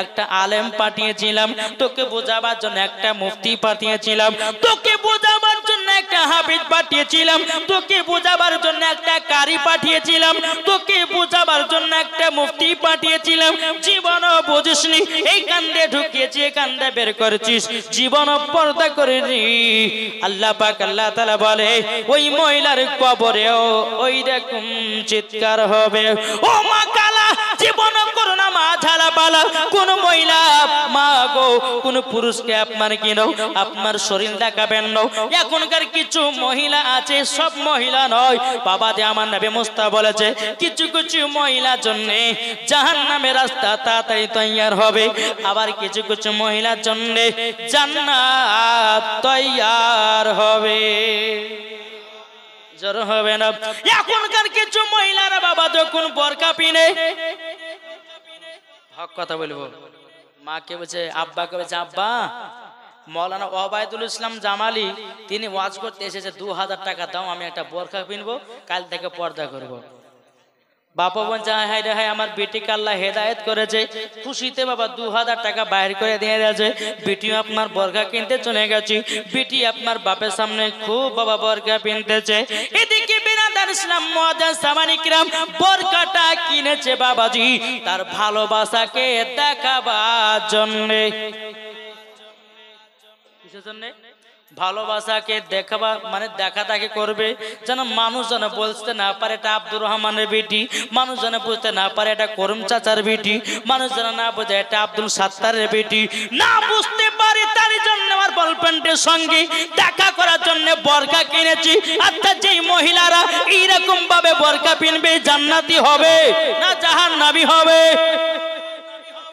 একটা আলেম পাঠিয়েছিলাম, তোকে বোঝাবার জন্য একটা মুফতি পাঠিয়েছিলাম, তোকে বোঝাবার জন্য একটা হাফিজ পাঠিয়েছিলাম, তোকে বোঝাবার জন্য একটা কারি পাঠিয়েছিলাম, তোকে বোঝাবার জন্য একটা মুফতি পাঠিয়েছিলাম। জীবনও বুঝিসনি, এই কান্দে ঢুকিয়েছি, এই কান্দে বের করেছিস, জীবনও পর্দা করিনি। আল্লাহ পাক আল্লাহ তাআলা বলে ওই মহিলার কবরেও ওই রকম চিৎকার হবে। ও মা কালা, জীবন করো না মা ঝালা পালা। কোন মহিলা মা গো, কোন পুরুষকে আপনার কিনো আপনার শরীর দেখাবেন না। এখনকার কিছু মহিলা আছে, সব মহিলা নয় বাবা যে আমার নবী মুস্তাফা বলেছে কিছু কিছু মহিলার জন্য জাহান্নামের রাস্তা তাড়াতাড়ি তৈয়ার হবে, আবার কিছু কিছু মহিলার জন্য জান্নাত তৈয়ার হবে। হবে না। এখনকার কিছু মহিলারা বাবা যখন বোরকা পিনে, হক কথা বলবো, মাকে বলছে আব্বাকে বলছে আব্বা মৌলানা ওবায়দুল ইসলাম জামালি তিনি ওয়াজ করতে এসেছে, 2000 টাকা দাও, আমি একটা বোরকা পিনবো, কাল থেকে পর্দা করব। বাবা বলছে হায় রে হায়, আমার বেটিকে আল্লাহ হেদায়েত করেছে, খুশিতে বাবা 2000 টাকা বাইর করে দিয়ে গেছে। বেটিও আপনার বোরকা কিনতে চলে গেছি, বেটি আপনার বাপের সামনে খুব বাবা বোরকা পিনতেছে। এদিকে বিরাদার ইসলাম মুআজ্জাজ সামানিক রাম বোরকাটা কিনেছে বাবাজি তার ভালোবাসাকে দেখাবার জন্য। কিসের জন্য? ভালোবাসাকে দেখাবা, মানে দেখা দেখি করবে যেন মানুষ যেন বলতে না পারে এটা আব্দুর রহমানের বেটি, মানুষ যেন বুঝতে না পারে এটা করম চাচার বেটি, মানুষ যেন না বোঝে এটা আব্দুল সাত্তারের বেটি, না বুঝতে পারে তার জন্য আমার বলপেন্টের সঙ্গে দেখা করার জন্য বোরকা কিনেছি। আচ্ছা যেই মহিলারা এইরকম ভাবে বোরকা পিনবে জান্নাতি হবে না জাহান্নামী হবে?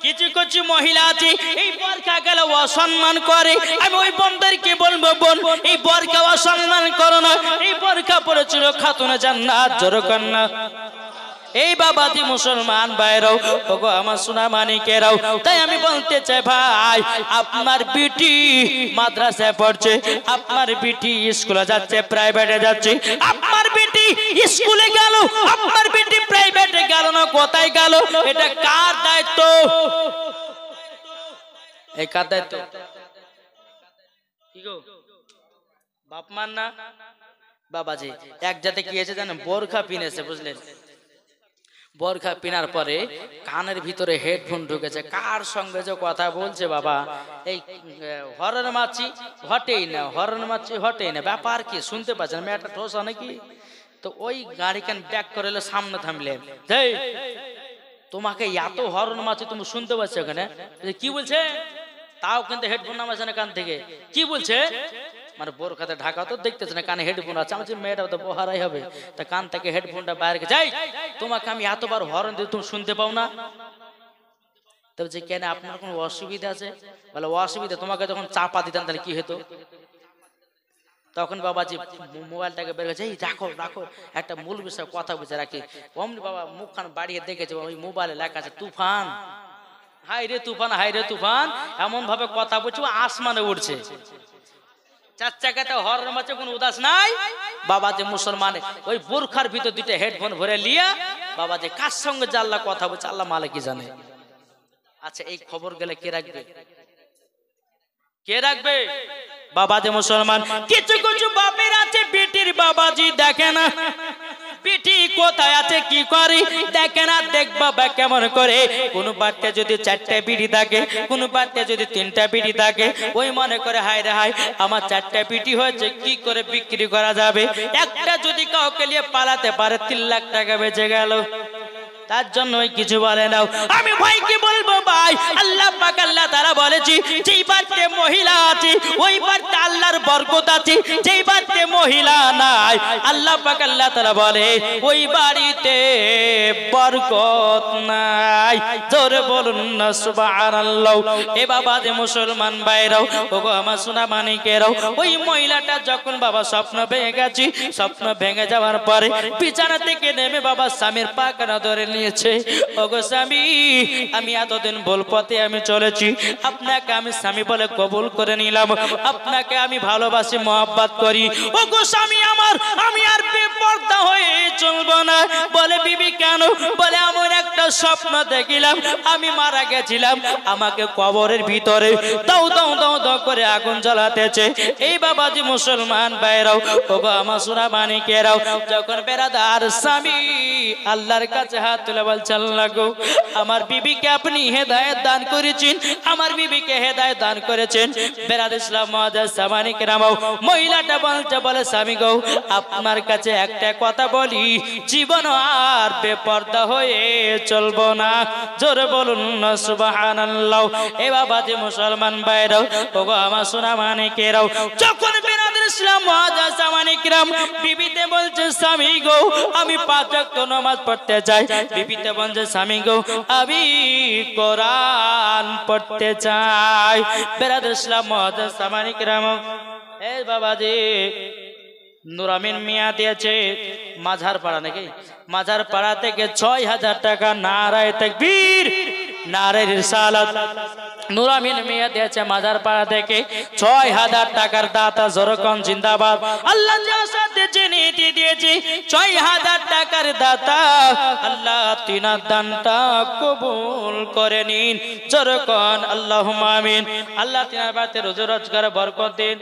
কিছু কিছু মহিলা আছে এই বোরকা গেলে অসম্মান করে। আমি ওই বোনদেরকে বলবো বোন এই বোরকা অসম্মান করো না, এই বোরকা পরেছিল খাতুনে জান্নাত, জোরে কর না। এই বাবাজি মুসলমান ভাইরাও, ওগো আমার সোনা মানিকেরাও, তাই আমি বলতে চাই ভাই আপনার বিটি মাদ্রাসায় পড়ছে, আপনার বিটি স্কুলে যাচ্ছে, প্রাইভেটে যাচ্ছে, আপনার বিটি স্কুলে গেল, আপনার বিটি প্রাইভেটে গেল না, কোথায় গেল? এটা কার দায়িত্ব? এই কার দায়িত্ব? কি গো বাপ মান না? বাবাজি এক জাতে কি হয়েছে জানেন? বোরখা পিনেছে, বুঝলেন? বোরখা পিনার পরে কানের ভিতরে হেডফোন ঢুকেছে, কার সঙ্গে যে কথা বলছে বাবা, এই হরন মাছি হটেই না, হরন মাছি হটেই না, ব্যাপার কি শুনতে পাচ্ছেন? মেয়েটা ঠোস নাকি? তো ওই গাড়ি কেন ব্যাক করে সামনে থামলেন, তোমাকে এত হরন মাছি তুমি শুনতে পাচ্ছ ওখানে? কি বলছে? তাও কিন্তু হেডফোন নামাচ্ছে না কান থেকে। কি বলছে? মানে বোরখাতে ঢাকা তো দেখতেছে না, কানে হেডফোন আছে। আমি মেয়েটা তো বহারাই হবে, তা কান থেকে হেডফোনটা বাইরে যাই, তোমাকে আমি এতবার হরন দিয়ে তুমি শুনতে পাও না? তবে যে কেন আপনার কোনো অসুবিধা আছে? বলে অসুবিধা, তোমাকে যখন চাপা দিতাম তাহলে কি হতো? তখন বাবাজি মোবাইলটাকে বের করেছে, এই রাখো রাখো, একটা মূল বিষয় কথা বুঝে রাখি। অমনি বাবা মুখখান বাড়িয়ে দেখেছে, ওই মোবাইলে লেখা আছে তুফান, হাই রে তুফান, হাই রে তুফান, এমন ভাবে কথা বলছে আসমানে উঠছে। চার চাকাতে হরন মাঝে কোনো উদাস নাই। বাবা যে মুসলমান ওই বোরখার ভিতর দুটো হেডফোন ভরে লিয়া বাবা যে কার সঙ্গে যে আল্লাহ কথা বলছে আল্লাহ মালিক জানে। আচ্ছা এই খবর গেলে কে রাখবে? কে রাখবে? বাবাজি মুসলমান, কিছু কিছু বাপের আছে বেটির বাবাজি দেখে না, বেটি কোথায় আছে কি করে দেখে না। দেখ বাবা কেমন করে, কোন বাড়িতে যদি 4টা বিড়ি থাকে, কোন বাড়িতে যদি 3টা বিড়ি থাকে, ওই মনে করে হায় রে হায় আমার 4টা বিড়ি হয়েছে, কি করে বিক্রি করা যাবে। একটা যদি কাউকে নিয়ে পালাতে পারে 3 লাখ টাকা বেঁচে গেল। তার জন্য কিছু বলে নাও। আমি ভাইকে বলবো ভাই, আল্লাহ পাক আল্লাহ তাআলা বলেছি যেই বাড়িতে মহিলা আছে ওই বাড়িতে আল্লাহর বরকত আছে, যেই বাড়িতে মহিলা নাই আল্লাহ পাক আল্লাহ তাআলা বলে ওই বাড়িতে বরকত নাই। জোরে বলুন না সুবহানাল্লাহ। এ বাবা যে মুসলমান ভাইরাও, ওগো আমার সোনা মানিকেরাও, ওই মহিলাটা যখন বাবা স্বপ্ন ভেঙে গেছে, স্বপ্ন ভেঙে যাওয়ার পরে বিছানা থেকে নেমে বাবা স্বামীর পাখানা ধরে নিয়েছে। ওগো স্বামী, আমি এতদিন ভুল পথে আমি চলেছি, আপনাকে আমি স্বামী বলে কবুল করে নিলাম, আপনাকে আমি ভালোবাসি মহব্বত করি। ওগো স্বামী আমার, আমি আর বেপরদা হয়ে চলবো না। বলে বিবি কেন? বলে এমন একটা স্বপ্ন দেখিলাম আমি মারা গেছিলাম, আমাকে কবরের ভিতরে দাও দাও দাও দাও করে আগুন জ্বালাতেছে। এই বাবাজি মুসলমান ভাইরাও, ওগো আমার সোনা মানিকেরাও, যখন বেরাদার স্বামী আল্লাহর কাছে হাত তুলে বলছে আল্লাহ গো আমার বিবিকে আপনি হেদায়েত দান করেছেন, আমার বিবিকে হেদায়েত দান করেছেন। বেরাদ ইসলাম মুআজ্জাজ সামানি কেরামও, মহিলাটা বলতে বলে স্বামী গো আপনার কাছে একটা কথা বলি, জীবন আর বেপরদা হয়ে চলবো না। জোরে বলুন না সুবহানাল্লাহ। এ বাবাজি মুসলমান ভাইরাও, ওগো আমার সোনা মানিকেরাও, যখন বেরাদ ইসলাম মুআজ্জাজ সামানি কেরাম বিবিতে বলছে স্বামী গো আমি 5 ওয়াক্ত নামাজ পড়তে চাই, বিবিতে বলছে স্বামী গো আমি কোরআন পড়তে চাই। বেরাদ ইসলাম মুআজ্জাজ সামানি কেরাম, এ বাবাজি নূর আমিন মিয়া দিয়েছে মাঝার পাড়া, নাকি মাঝার পাড়া থেকে 6000 টাকা। নারায়ে তাকবীর, নারায়ে রিসালাত। নূর আমিন মিয়া দিয়েছে মাঝার পাড়া থেকে 6000 টাকার দাতা। জোরকন জিন্দাবাদ। আল্লাহ যার সাথে জেনে দিয়েছে 6000 টাকার দাতা, আল্লাহ তিনার দানটা কবুল করে নিন। জোরকন আল্লাহুম্মা আমিন। আল্লাহ তিনার বাড়িতে রোজি রোজগার বরকত দিন।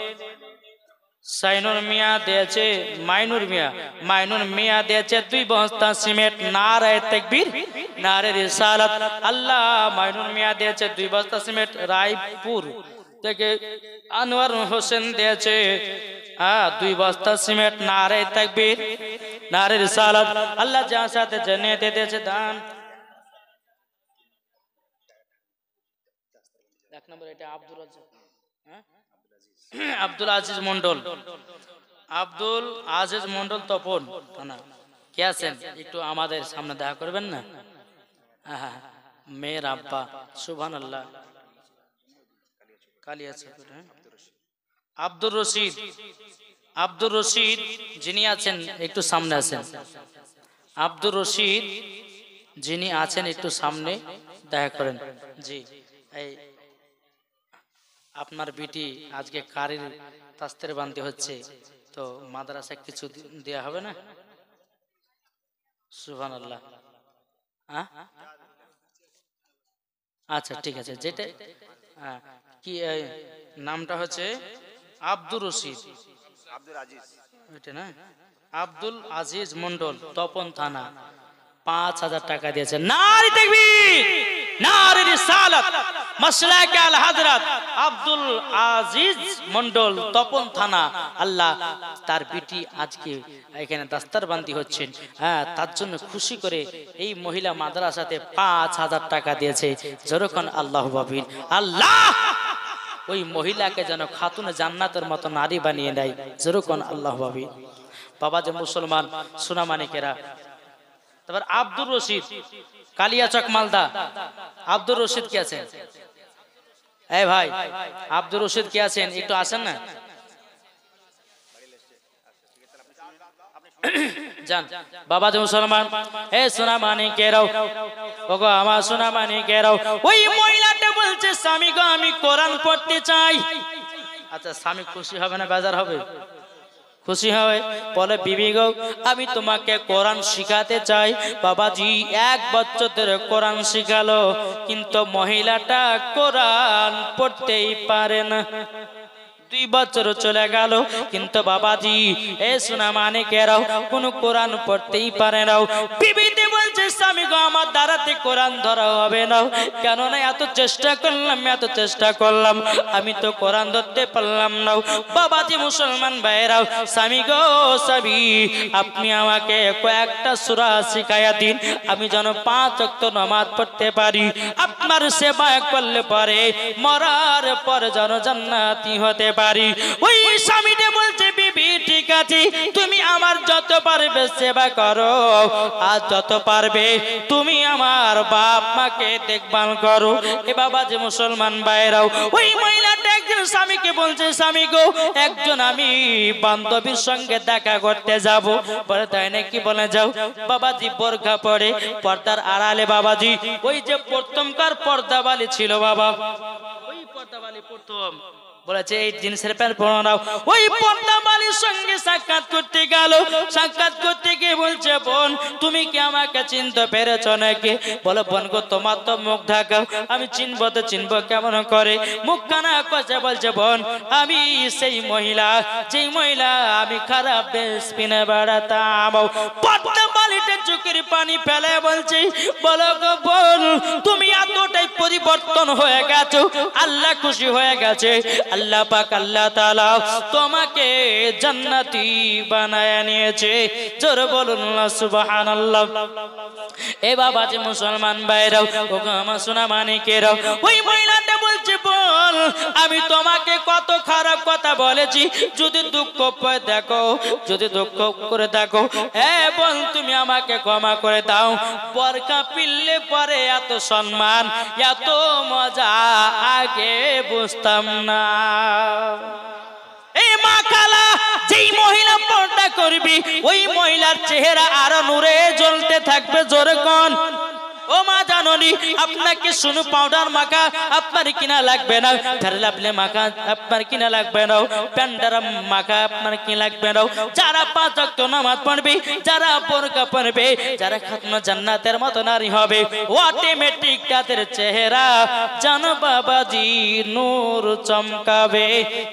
সাইনুর মিয়া দিয়েছে, মাইনুর মিয়া দিয়েছে 2 বস্তা সিমেন্ট। নারায়ে তাকবীর, নারায়ে রিসালাত। আল্লাহ মাইনুর মিয়া দিয়েছে 2 বস্তা সিমেন্ট। রায়পুর থেকে আনোয়ার হোসেন দিয়েছে 2 বস্তা সিমেন্ট। নারায়ে তাকবীর, নারায়ে রিসালাত। আল্লাহ যার সাথে জান্নাতে দিয়েছে দান। 1 নম্বর এটা আব্দুল রাজ্জাক, আব্দুল আজিজ মন্ডল, আব্দুল আজিজ মন্ডল তপন থানা। কে আছেন একটু আমাদের সামনে দেখা করবেন না? মেয়ের আব্বা, সুবহানাল্লাহ। কালিয়াচক, আব্দুর রশিদ, আব্দুর রশিদ যিনি আছেন একটু সামনে আছেন। আব্দুর রশিদ যিনি আছেন একটু সামনে দেখা করেন। জি, এই আপনার বিটি আজকে কারির তাস্তের বানতে হচ্ছে, তো মাদ্রাসা কিছু দেয়া হবে না? সুবহানাল্লাহ। আচ্ছা ঠিক আছে, যেটা কি নামটা হচ্ছে আব্দুর রশিদ, আব্দুল আজিজ, ওইটা না? আব্দুল আজিজ মন্ডল, তপন থানা, 5000 টাকা দিয়েছে। নারে তাকবীর, নারে রিসালাত। মাসলাক আল হযরত আব্দুল আজিজ মন্ডল, তপন থানা। আল্লাহ তার বিটি আজকে এখানে দাস্তারবান্দি হচ্ছেন, তার জন্য খুশি করে এই মহিলা মাদ্রাসাতে 5000 টাকা দিয়েছে। যখন আল্লাহ ভাবিন, আল্লাহ ওই মহিলাকে যেন খাতুনে জান্নাতের মতো নারী বানিয়ে দেয়। যখন আল্লাহ ভাবিন। বাবা যে মুসলমান সোনা মানিকেরা, তারপর আব্দুর রশিদ, কালিয়াচক মালদা। আব্দুর রশিদ কে আছেন? এই ভাই আব্দুর রশিদ কে আছেন? একটু আসেন না, যান। বাবা যে মুসলমান, এ সোনা মানিকেরাও, ওগো আমার সোনা মানিকেরাও, ওই মহিলাটা বলছে স্বামী গো আমি কোরআন পড়তে চাই। আচ্ছা স্বামী খুশি হবে না বেজার হবে? খুশি হয়, বলে বিবি গো আমি তোমাকে কোরআন শিখাতে চাই। বাবাজি 1 বছর ধরে কোরআন শিখালো, কিন্তু মহিলাটা কোরআন পড়তেই পারে না। 2 বছর চলে গেল, কিন্তু বাবাজি এ সোনা মানিকেরাও কোনো কোরআন পড়তেই পারে না। বিবিতে বলছে স্বামী গো আমার দ্বারাতে কোরআন ধরা হবে না, কেননা এত চেষ্টা করলাম আমি তো কোরআন ধরতে পারলাম না। বাবাজি মুসলমান ভাইরাও, স্বামী গো স্বামী আপনি আমাকে কয়েকটা সূরা শিখাইয়া দিন, আমি যেন 5 ওয়াক্ত নামাজ পড়তে পারি, আপনার সেবা করলে পরে মরার পর যেন জান্নাতি হতে পারি। ওই স্বামীটা বলছে বিবি ঠিক আছে, তুমি আমার যত পারবে সেবা করো, আর যত পারবে তুমি আমার বাপ মাকে দেখভাল করো। এ বাবা যে মুসলমান ভাইরাও, ওই মহিলাটা একজন স্বামীকে বলছে স্বামী গো একজন আমি বান্ধবীর সঙ্গে দেখা করতে যাব। বলে তাই নাকি, বলে যাও। বাবাজি বোরখা পরে পর্দার আড়ালে, বাবাজি ওই যে প্রথমকার পর্দাবালি ছিল বাবা, ওই পর্দাবালি প্রথম বলেছে এই জিনিসের প্যান্ট পরো নাও। ওই পর্দাবালির সঙ্গে সাক্ষাৎ করতে গেল, সাক্ষাৎ করতে গিয়ে বলছে বোন তুমি কি আমাকে চিনতে পেরেছো নাকি? বলো বোন গো তোমার তো মুখ ঢাকা, আমি চিনবো তো চিনবো কেমন করে, মুখ কানা কষে বলছে বোন আমি সেই মহিলা, যেই মহিলা আমি খারাপ বেশ পিনে বেড়াতাম। পর্দাবালিটা চোখের পানি ফেলে বলছে বলো গো বোন তুমি এতটাই পরিবর্তন হয়ে গেছো, আল্লাহ খুশি হয়ে গেছে, আল্লাহ পাক আল্লাহ তাআলা তোমাকে জান্নাতি বানায় নিয়েছে। জোরে বলুন না সুবহানাল্লাহ। এ বাবা যে মুসলমান ভাইরাও, ওগো আমার সোনা মানিকেরাও, ওই মহিলাটা বলছে বল আমি তোমাকে কত খারাপ কথা বলেছি, যদি দুঃখ করে দেখো, যদি দুঃখ করে দেখো এ বল তুমি আমাকে ক্ষমা করে দাও। বোরকা পিললে পরে এত সম্মান এত মজা আগে বুঝতাম না। এই মা খালা যেই মহিলা পর্দা করবি ওই মহিলার চেহারা আরো নূরে জ্বলতে থাকবে। জোরে কোন ও মা জাননি আপনাকে শুনু পাউডার মাখা আপনার কিনা লাগবে না, লাভলে মাখা আপনার কিনা লাগবে না, প্যান্ডারা মাখা আপনার কি লাগবে না। যারা 5 ওয়াক্ত নামাজ পড়বে, যারা বোরকা পরবে, যারা খাতনা জান্নাতের মতো নারী হবে, অটোমেটিক তাদের চেহারা জানো বাবাজি নূর চমকাবে।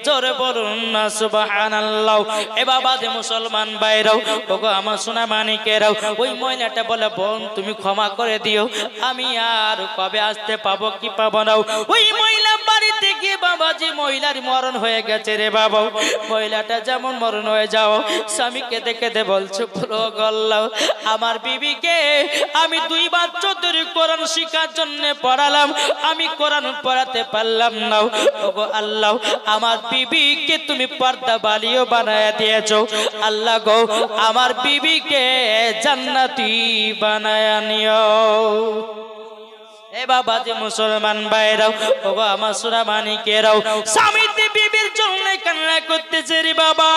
জোরে বলুন না সুবহানাল্লাহ। এ বাবাজি মুসলমান ভাইরাও, ওগো আমার সোনা মানিকেরাও, ওই মহিলাটা বলে বোন তুমি ক্ষমা করে দিও, আমি আর কবে আসতে পাবো কি পাবো না। ওই মহিলা বাড়িতে গিয়ে বাবাজি মহিলার মরণ হয়ে গেছে রে বাবা। মহিলাটা যেমন মরণ হয়ে যাও, স্বামীকে দেখে দে বলছে পুরো গল্লাও আমার বিবিকে আমি 2 বছর ধরে কোরআন শিখার জন্য পড়ালাম, আমি কোরআন পড়াতে পারলাম না। ওগো আল্লাহ আমার বিবিকে তুমি পর্দা বালিও বানায় দিয়েছো, আল্লাহ গো আমার বিবিকে জান্নাতি বানায় নিও। এ বাবা যে মুসলমান ভাইরাও, ওগো আমার সোনা মানিকেরাও, স্বামীতে বিবির জন্য কান্না করতেছে রে বাবা।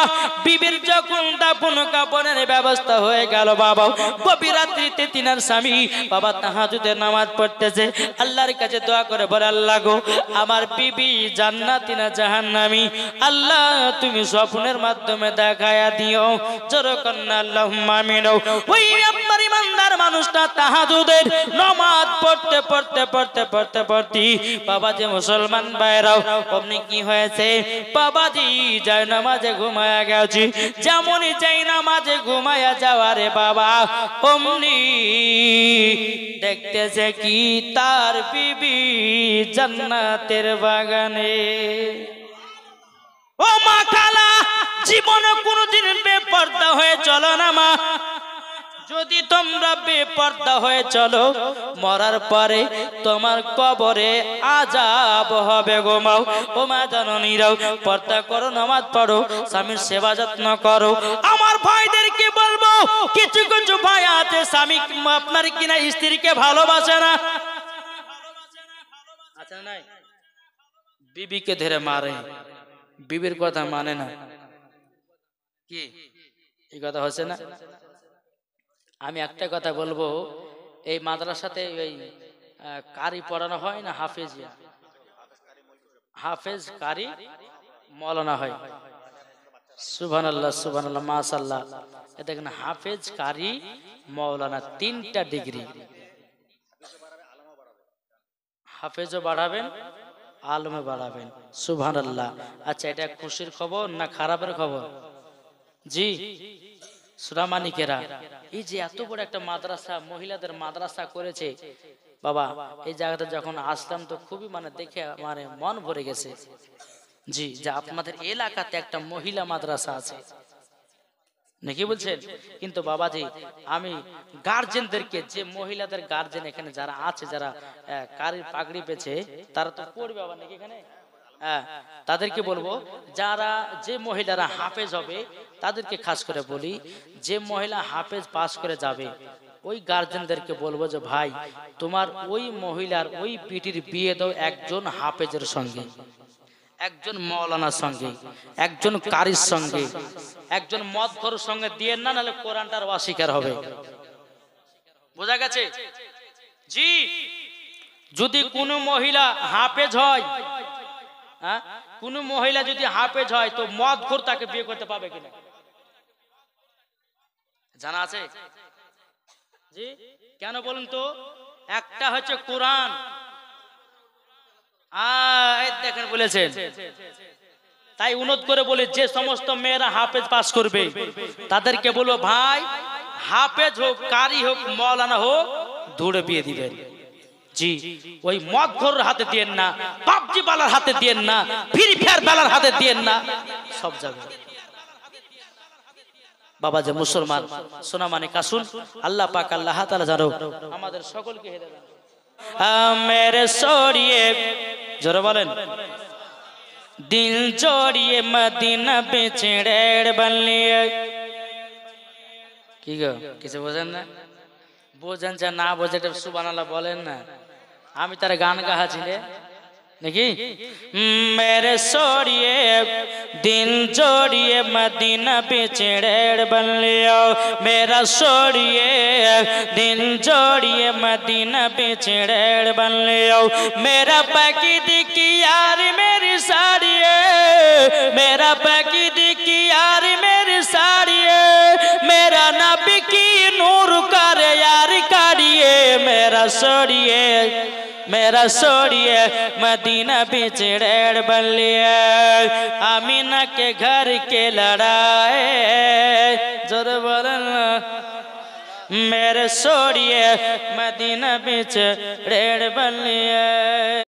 বিবির যখন দাফন কাফনের ব্যবস্থা হয়ে গেল বাবা, গভীর রাত্রিতে তিনার স্বামী বাবা তাহাজ্জুদের নামাজ পড়তেছে, আল্লাহর কাছে দোয়া করে বলে আল্লাহ গো আমার বিবি জান্নাতি না জাহান্নামী, আল্লাহ তুমি স্বপ্নের মাধ্যমে দেখায়া দিও। জোরে কন্না আল্লাহুম্মা আমিন। ওই আপনার ইমানদার মানুষটা তাহাজ্জুদের নামাজ পড়তে পড়তে পড়তে পড়তে পড়তে বাবা যে মুসলমান ভাইরাও অমনি কি হয়েছে, বাবাজি যায় নামাজে ঘুমায়া গেছি, যেমনই যাই নামাজে ঘুমায়া যাওয়ারে বাবা অমনি দেখতেছে কি তার বিবি জান্নাতের বাগানে। ও মা খালা জীবনে কোনোদিন বেপরদা হয়ে চলো না মা, যদি তোমরা বেপরদা হয়ে চলো মরার পরে তোমার কবরে আযাব হবে গো মা। ও মা জননীরাও পর্দা করো, নামাজ পড়ো, স্বামীর সেবা যত্ন করো। আমার ভাইদেরকে বলবো কিছু কিছু ভাই আছে স্বামী আপনার কিনা স্ত্রীকে ভালোবাসে না, আচ্ছা নাই বিবিকে ধরে মারে, বিবির কথা মানে না, কি এই কথা হচ্ছে না? আমি একটা কথা বলবো, এই মাদ্রাসাতে ওই কারি পড়ানো হয় না, হাফেজিয়া, হাফেজ কারি মৌলানা হয়, সুবহানাল্লাহ সুবহানাল্লাহ মাশাআল্লাহ। এ দেখেন হাফেজ কারি মাওলানা 3টা ডিগ্রি। হাফেজও বাড়াবেন আলমে বাড়াবেন সুবহানাল্লাহ। আচ্ছা এটা খুশির খবর না খারাপের খবর? জি সুরামানিকেরা এই যে এত বড় একটা মাদ্রাসা মহিলাদের মাদ্রাসা করেছে বাবা, এই জায়গাতে যখন আসলাম তো খুবই মানে দেখে মানে মন ভরে গেছে। জি যে আপনাদের এলাকাতে একটা মহিলা মাদ্রাসা আছে নাকি বলছেন? কিন্তু বাবাজি আমি গার্জেনদেরকে, যে মহিলাদের গার্জেন এখানে যারা আছে, যারা কারির পাগড়ি পেয়েছে তারা তো পড়বে বাবা নাকি এখানে, হ্যাঁ তাদেরকে বলবো, যারা যে মহিলারা হাফেজ হবে তাদেরকে খাস করে বলি, যে মহিলা হাফেজ পাস করে যাবে ওই গার্জেনদেরকে বলবো যে ভাই তোমার ওই মহিলার ওই বিটির বিয়ে দাও একজন হাফেজের সঙ্গে, একজন মাওলানার সঙ্গে, একজন কারির সঙ্গে, একজন মদখোরের সঙ্গে দিয়ে না, নাহলে কোরআনটার অস্বীকার হবে। বোঝা গেছে? জি যদি কোনো মহিলা হাফেজ হয়, হ্যাঁ কোন মহিলা যদি হাফেজ হয় তো মদখোর তাকে বিয়ে করতে পাবে কিনা জানা আছে? জি কেন বলুন তো? একটা হচ্ছে কোরআন, দেখেন বলেছেন। তাই অনুরোধ করে বলি যে সমস্ত মেয়েরা হাফেজ পাস করবে তাদেরকে বলবো ভাই হাফেজ হোক, কারি হোক, মাওলানা হোক, দৌড়ে বিয়ে দিবেন। জি ওই মদখোরের হাতে দিয়েন না, পাবজি বালার হাতে দিয়েন না, ফ্রি ফায়ার বালার হাতে দিয়েন না, সব জায়গায় বাবা যে মুসলমান সোনা মানে কাসুন আল্লাহ পাক আল্লাহ তাআলা জানো আমাদের সকলকে হেদায়েত দান করুন। মেরে সরিয়ে জোরে বলেন, দিল জড়িয়ে মদিনা বেচড়েড় বললিয়ে। কি গো কিছু বোঝেন না? বোঝেন যা না বোঝে সুবহানাল্লাহ বলেন না। আমি তার গান গাহাছিলে নাকি? মেরে সরিয়ে দিল জড়িয়ে মদিনা বেচড়েড় বললিयो, मेरा सोड़िए दिल जोड़िए मदीना बेचड़ेड़ बन लियो, मेरा पकीद की यार मेरी साड़िए, मेरा पकीद की यार मेरी साड़िए, मेरा नबी की नूर कर यार काड़िए, मेरा सोड़िए मेरा सोड़िए मदीना बेचड़ेड़ बन लिया, आमीना के घर के लड़ाए जोर बोलन, मेरे सोड़िए मदीना बेचड़ेड़ बन लिया।